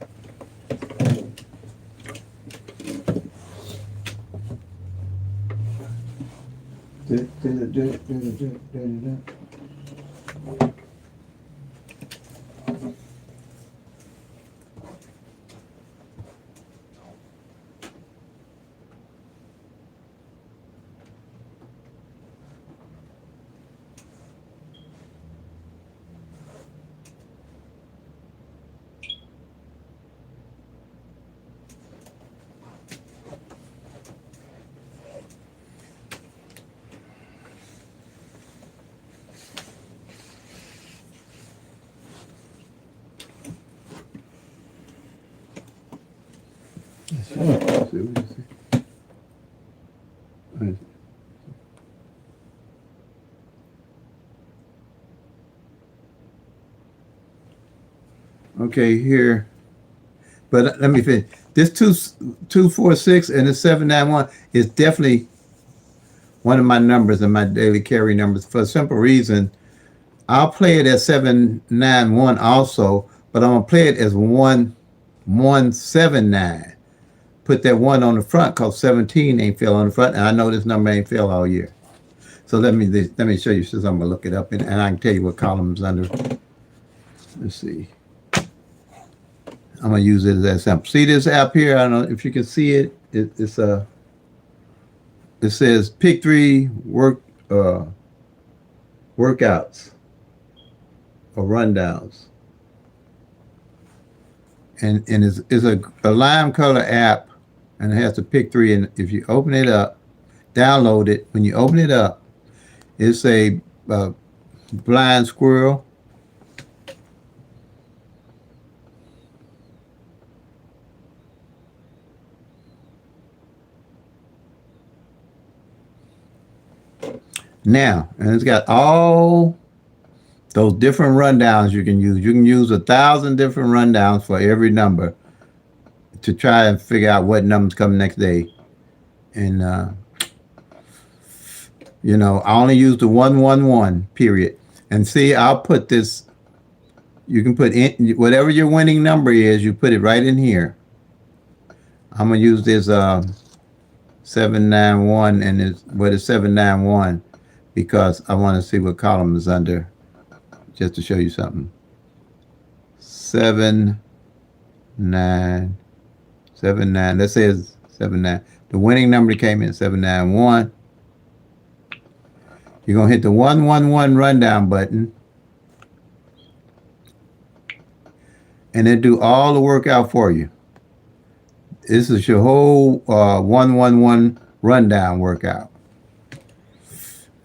Okay, here. But let me finish. This 246 and this 791 is definitely one of my numbers and my daily carry numbers for a simple reason. I'll play it as 791 also, but I'm gonna play it as 1179. Put that 1 on the front because 17 ain't fell on the front, and I know this number ain't fell all year. So let me show you, since I'm gonna look it up, and I can tell you what column's under. Let's see. I'm gonna use it as an example. See this app here? I don't know if you can see it. It says PICK-3 workouts or rundowns, and it's a lime color app, and it has the PICK-3. And if you open it up, download it. When you open it up, it's a blind squirrel. Now, and it's got all those different rundowns you can use. You can use 1,000 different rundowns for every number to try and figure out what numbers come next day. And You know, I only use the 111 period. And see, I'll put this. You can put in whatever your winning number is. You put it right in here. I'm gonna use this 791 and it's what is 791 because I want to see what column is under just to show you something. 7 9 7 9. That says 7 9. The winning number came in 791. You're gonna hit the 111 rundown button, and it do all the work out for you. This is your whole 111 rundown workout.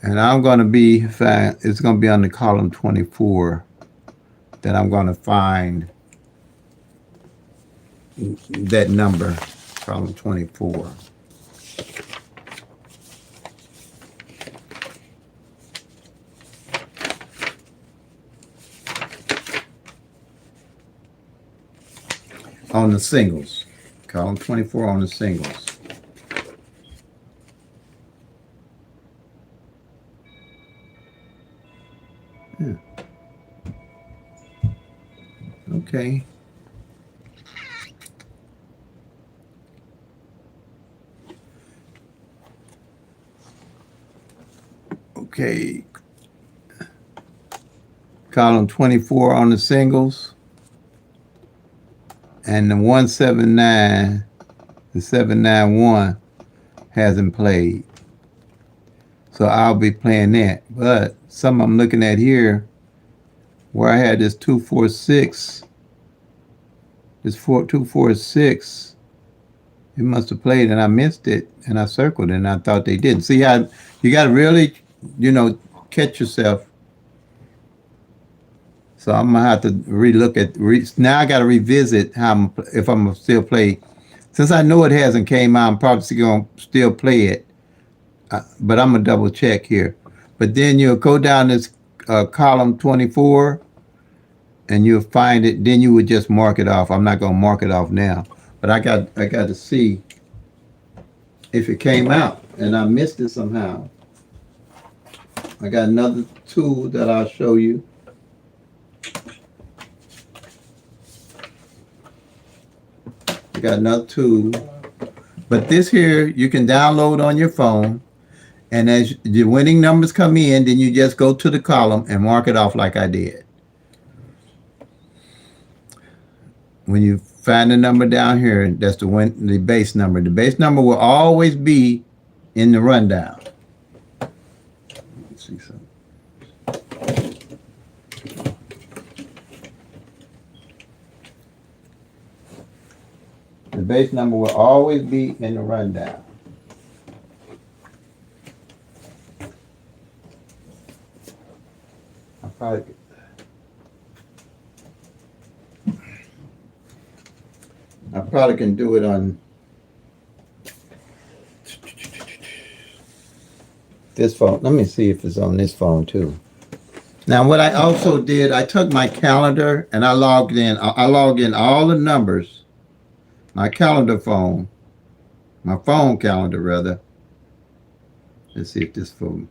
And I'm going to be, it's going to be on the column 24 that I'm going to find that number, column 24. On the singles, column 24 on the singles. Yeah. Okay. Okay. Column 24 on the singles. And the 179, the 791 hasn't played. So I'll be playing that. But some I'm looking at here where I had this 246, this 246, it must have played and I missed it and I circled it and I thought they didn't. See how you got to really, catch yourself. So I'm gonna have to relook at now. I got to revisit if I'm gonna still play. Since I know it hasn't came out, I'm probably gonna still play it. But I'm gonna double check here. But then you'll go down this column 24, and you'll find it. Then you would just mark it off. I'm not gonna mark it off now. But I got to see if it came out, and I missed it somehow. I got another tool that I'll show you. I got another tool. But this here, you can download on your phone. And as the winning numbers come in, then you just go to the column and mark it off like I did. When you find the number down here, that's the base number. The base number will always be in the rundown. Let's see something. The base number will always be in the rundown. I probably can do it on this phone. Let me see if it's on this phone too. Now, what I also did, I took my calendar and I logged in. I logged in all the numbers. My calendar phone, my phone calendar rather. Let's see if this phone.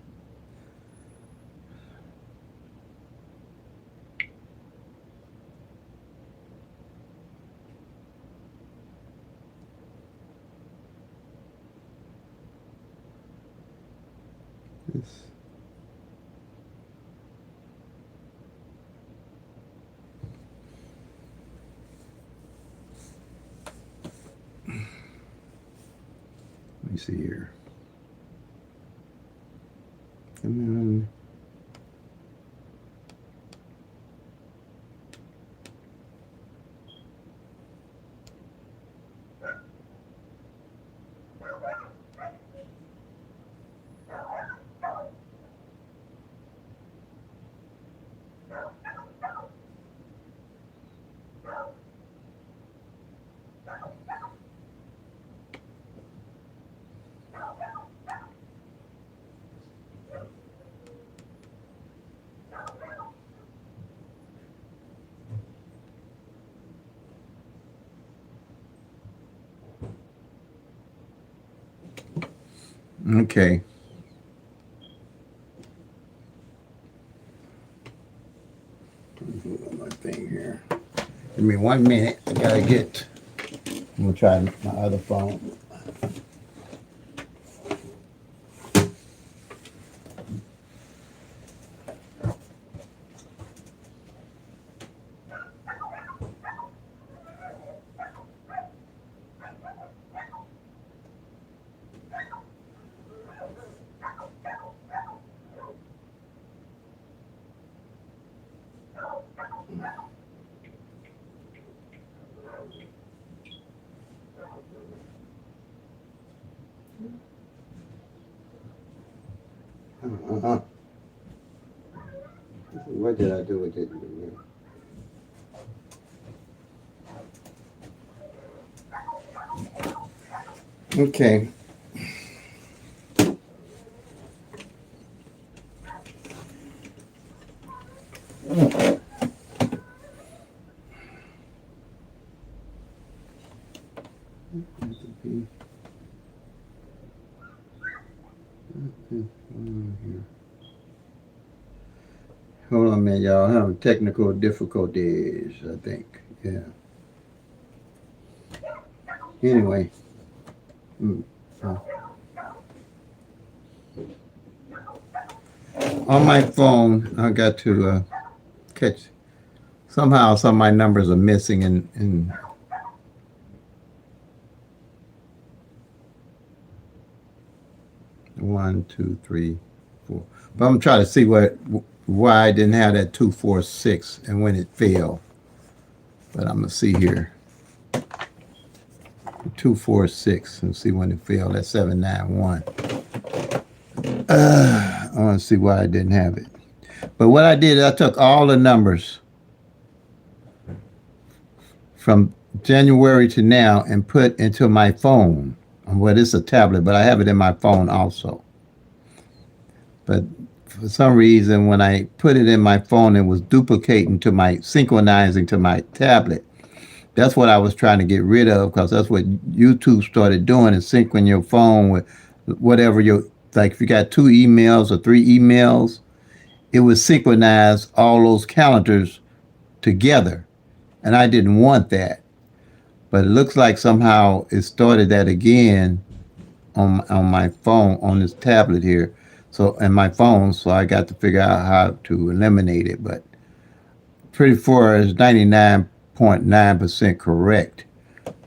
Let me see here. Come on. Okay. Move on my thing here. Give me 1 minute. I gotta get. I'm gonna try my other phone. Uh-huh. What did I do? It didn't do it. Okay. Hold on a minute, y'all. Having technical difficulties, I think. Yeah. Anyway. On my phone, I got to catch. Somehow, some of my numbers are missing in 1, 2, 3, 4. But I'm trying to see why I didn't have that 2, 4, 6 and when it failed. But I'm gonna see here. 2, 4, 6 and see when it failed. That's 7, 9, 1. I want to see why I didn't have it. But what I did is I took all the numbers from January to now and put into my phone. Well, it's a tablet, but I have it in my phone also. But for some reason, when I put it in my phone, it was duplicating to my, synchronizing to my tablet. That's what I was trying to get rid of, because that's what YouTube started doing, is syncing your phone with whatever your, like if you got 2 emails or 3 emails, it would synchronize all those calendars together. And I didn't want that. But it looks like somehow it started that again on my phone, on this tablet here. So, and my phone, so I got to figure out how to eliminate it. But pretty far is 99.9% correct.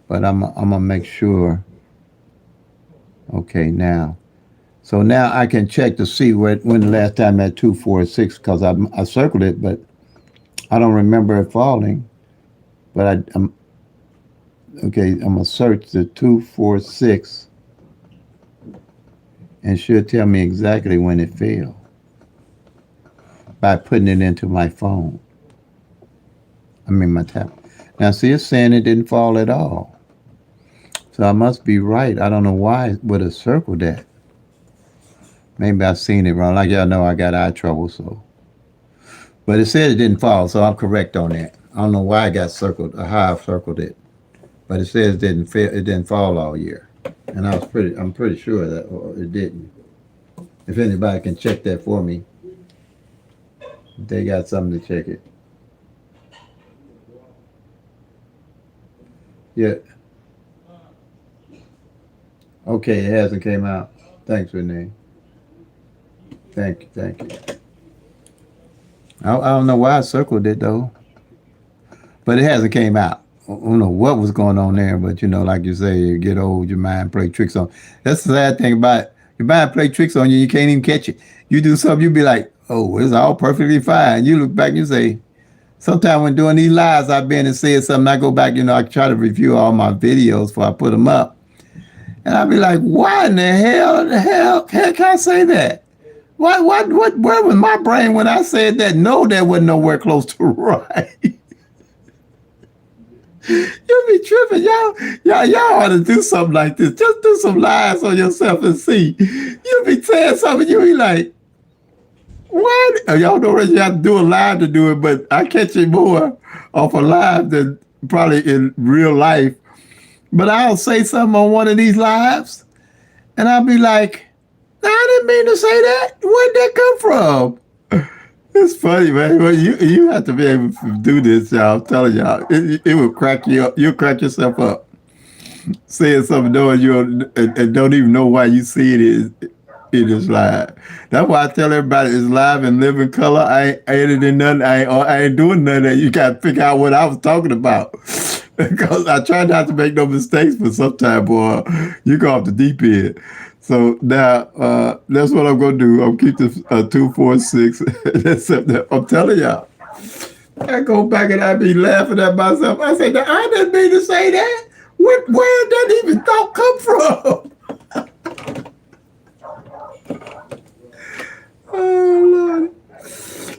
But I'm gonna make sure. Okay, now. So now I can check to see when the last time that 2, 4, 6, because I circled it, but I don't remember it falling. But I'm okay. I'm gonna search the 2, 4, 6, and should tell me exactly when it failed by putting it into my phone. I mean my tablet. Now see, it's saying it didn't fall at all. So I must be right. I don't know why it would have circled that. Maybe I've seen it wrong. Like y'all know, I got eye trouble, so. But it said it didn't fall, so I'm correct on that. I don't know why I got circled or how I circled it, but it says it didn't fall all year, and I'm pretty sure that it didn't. If anybody can check that for me, they got something to check it. Yeah. Okay, it hasn't came out. Thanks, Renee. Thank you. I don't know why I circled it though, but it hasn't came out. I don't know what was going on there, but you know, like you say, you get old, your mind play tricks on. That's the sad thing about it. Your mind play tricks on you, you can't even catch it. You do something, you be like, oh, it's all perfectly fine. You look back and you say, sometimes when doing these lives, I've been and said something, I go back, you know, I try to review all my videos before I put them up. And I'll be like, why in the hell can I say that? Where was my brain when I said that? No, that wasn't nowhere close to right. You be tripping, y'all ought to do something like this. Just do some lives on yourself and see. You be saying something, you be like, what? Y'all don't really have to do a live to do it, but I catch it more off a live than probably in real life. But I'll say something on one of these lives, and I'll be like, I didn't mean to say that. Where'd that come from? It's funny, man. Well, you have to be able to do this, y'all. I'm telling y'all, it will crack you up. You'll crack yourself up saying something knowing you and don't even know why you see it is live. That's why I tell everybody it's live and live in color. I ain't editing nothing. I ain't doing nothing. That you got to figure out what I was talking about. Because I try not to make no mistakes, but sometimes, boy, you go off the deep end. So now that's what I'm gonna do. I'm keep this 246. I'm telling y'all. I go back and I be laughing at myself. I say, I didn't mean to say that. Where did that even thought come from? Oh Lord.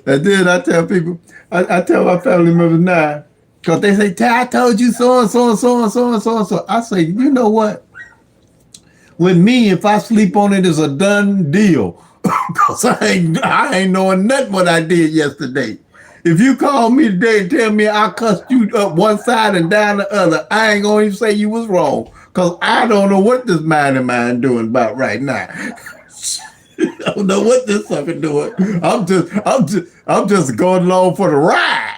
And then I tell people, I tell my family members now, because they say, I told you so and so and so and so and so and so. I say, you know what? With me, if I sleep on it, it's a done deal. Because I ain't knowing nothing what I did yesterday. If you call me today and tell me I cussed you up one side and down the other, I ain't going to say you was wrong. Because I don't know what this mind of mine doing about right now. I don't know what this sucker doing. I'm just going along for the ride.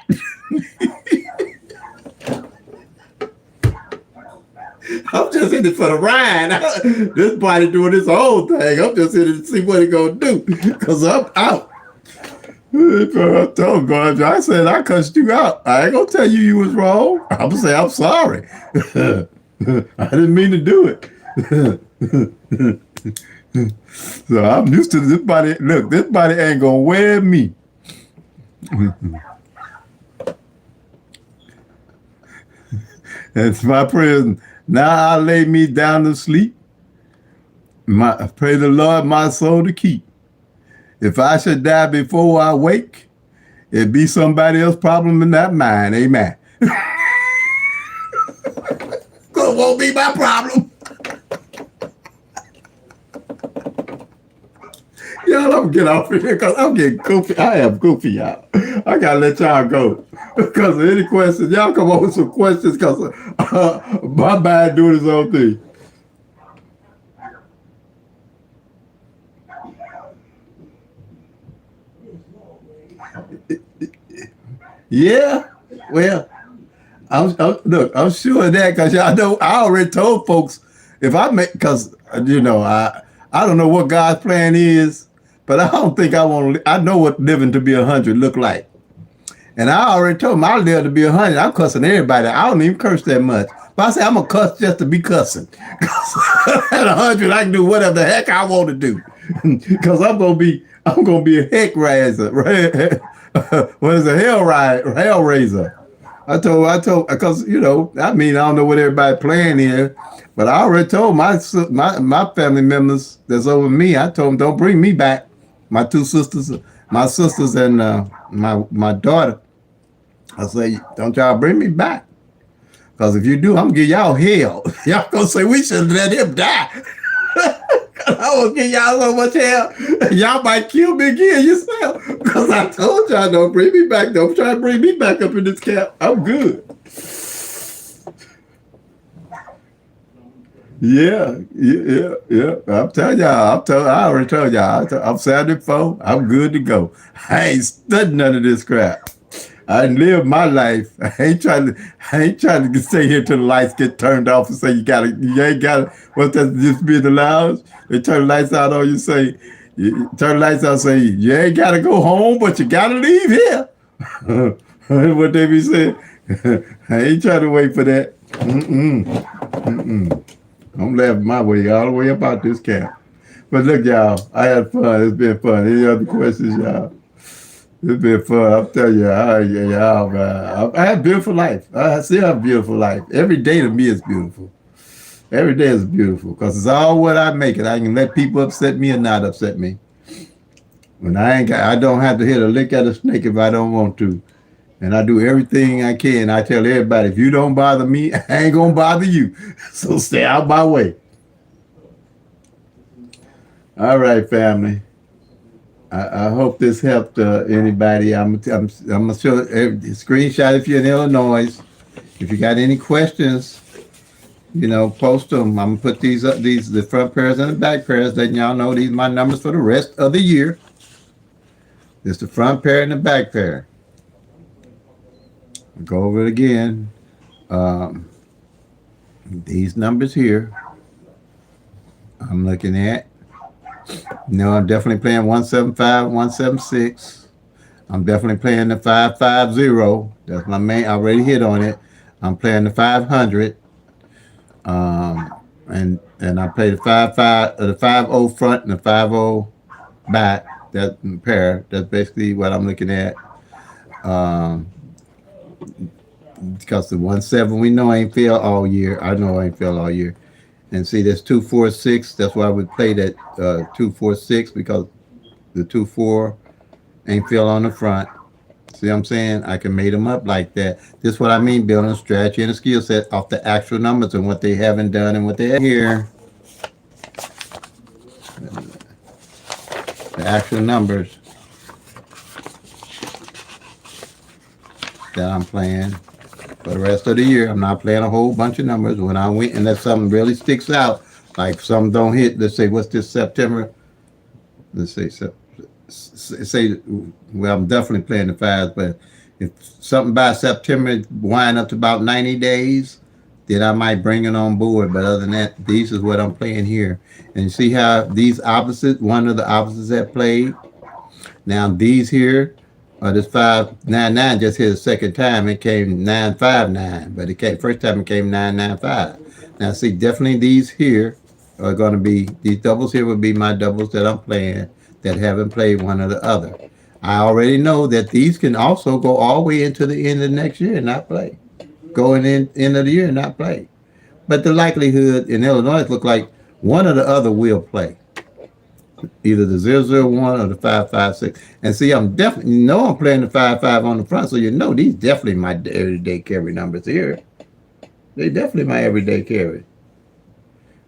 I'm just in it for the ride. This body doing its own thing. I'm just in it to see what it gonna do. Cause I'm out. I told God, I said I cussed you out. I ain't gonna tell you was wrong. I'm gonna say I'm sorry. I didn't mean to do it. So I'm used to this body. Look, this body ain't gonna wear me. That's my prayer. Now I lay me down to sleep. I pray the Lord my soul to keep. If I should die before I wake, it be somebody else's problem and not mine. Amen. It won't be my problem. Y'all, I'm gonna get off of here because I'm getting goofy. I am goofy, y'all. I gotta let y'all go. Because of any questions, y'all come up with some questions because my mind doing his own thing. Yeah, well, look, I'm sure of that because y'all know I already told folks if I make, because I don't know what God's plan is, but I don't think I want to. I know what living to be 100 look like, and I already told them I live to be 100. I'm cussing everybody. I don't even curse that much, but I say I'm gonna cuss just to be cussing. At 100, I can do whatever the heck I want to do, because I'm gonna be a heck raiser. What is a hell raiser? I told, because I don't know what everybody playing here, but I already told my family members that's over me. I told them don't bring me back. My two sisters, and my daughter. I say don't y'all bring me back, because if you do, I'm gonna give y'all hell. Y'all gonna say we should let him die. I will give y'all so much hell. Y'all might kill me again yourself. Because I told y'all, don't bring me back. Don't try to bring me back up in this camp. I'm good. Yeah. I'm telling y'all. I already told y'all. I'm 74. I'm good to go. I ain't studying none of this crap. I live my life. I ain't trying to stay here till the lights get turned off and say you ain't gotta, what's that, just be in the lounge? They turn the lights out on you, say, you turn the lights out, say, you ain't gotta go home, but you gotta leave here. What they be saying? I ain't trying to wait for that. I'm laughing my way all the way up out this camp. But look, y'all, I had fun. It's been fun. Any other questions, y'all? It's been fun. I'm telling you, I have a beautiful life. I still have a beautiful life. Every day to me is beautiful. Every day is beautiful because it's all what I make it. I can let people upset me or not upset me. When I don't have to hit a lick at a snake if I don't want to. And I do everything I can. I tell everybody, if you don't bother me, I ain't gonna bother you. So stay out my way. All right, family. I hope this helped anybody. I'm gonna show a screenshot if you're in Illinois. If you got any questions, post them. I'm gonna put these up, the front pairs and the back pairs, letting y'all know these are my numbers for the rest of the year. It's the front pair and the back pair. Go over it again. Um, these numbers here, I'm looking at. No, I'm definitely playing 175, 176. I'm definitely playing the 550. That's my main. I already hit on it. I'm playing the 500. Um, and I play the 50 front and the 50 back. That pair. That's basically what I'm looking at. Um, because the 17 we know ain't fail all year. I know I ain't fail all year. And see, there's 246. That's why I would play that 246 because the 24 ain't fail on the front. See what I'm saying? I can make them up like that. This is what I mean, building a strategy and a skill set off the actual numbers and what they haven't done and what they have here. The actual numbers that I'm playing for the rest of the year. I'm not playing a whole bunch of numbers. When I went, unless something really sticks out, like some don't hit, let's say, what's this, September? Let's say, well, I'm definitely playing the fives, but if something by September wind up to about 90 days, then I might bring it on board. But other than that, these is what I'm playing here. And you see how these opposites, one of the opposites that played. Now these here, this 599 just hit a second time. It came 959, but it came first time it came 995. Now see, definitely these here are going to be, these doubles here will be my doubles that I'm playing that haven't played one or the other. I already know that these can also go all the way into the end of next year and not play. Going in end of the year and not play. But the likelihood in Illinois look like one or the other will play. Either the 001 or the 556. And see, I'm definitely, you know I'm playing the 55 on the front, so you know these definitely my everyday carry numbers here. They definitely my everyday carry.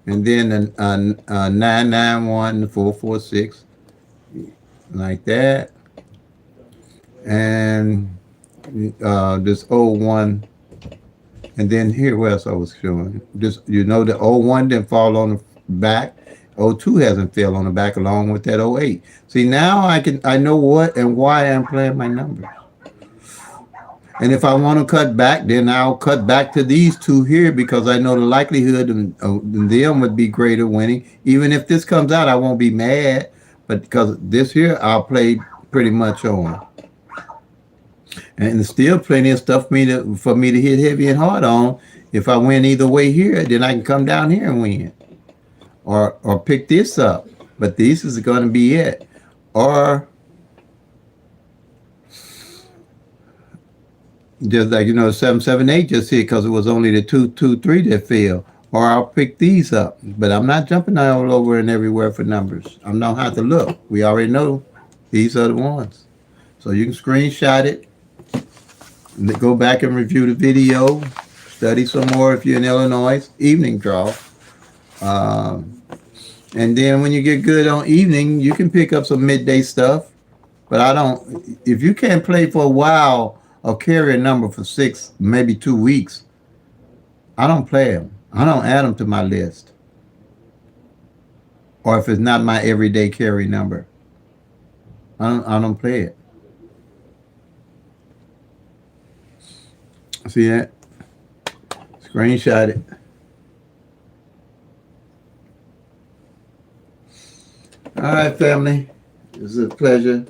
And then the 991, the 446, like that. And this 01. And then here, what else I was showing? This, you know, the 01 didn't fall on the back. 02 hasn't fell on the back along with that 08. See, now I know what and why I'm playing my numbers. And if I want to cut back, then I'll cut back to these two here because I know the likelihood of them would be greater winning. Even if this comes out, I won't be mad. But because this here, I'll play pretty much on. And there's still plenty of stuff for me to hit heavy and hard on. If I win either way here, then I can come down here and win. Or pick this up. But this is going to be it. Or just like, 778 just hit because it was only the 223 that fell. Or I'll pick these up. But I'm not jumping all over and everywhere for numbers. I know how to look. We already know these are the ones. So you can screenshot it. Go back and review the video. Study some more if you're in Illinois. Evening draw. And then when you get good on evening, you can pick up some midday stuff. But if you can't play for a while or carry a number for 6, maybe 2 weeks, I don't play them. I don't add them to my list. Or if it's not my everyday carry number, I don't play it. See that? Screenshot it. All right, family. This is a pleasure.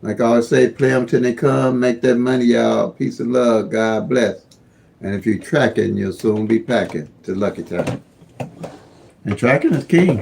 Like I always say, play them till they come. Make that money, y'all. Peace and love. God bless. And if you're tracking, you'll soon be packing to Lucky Time. And tracking is key.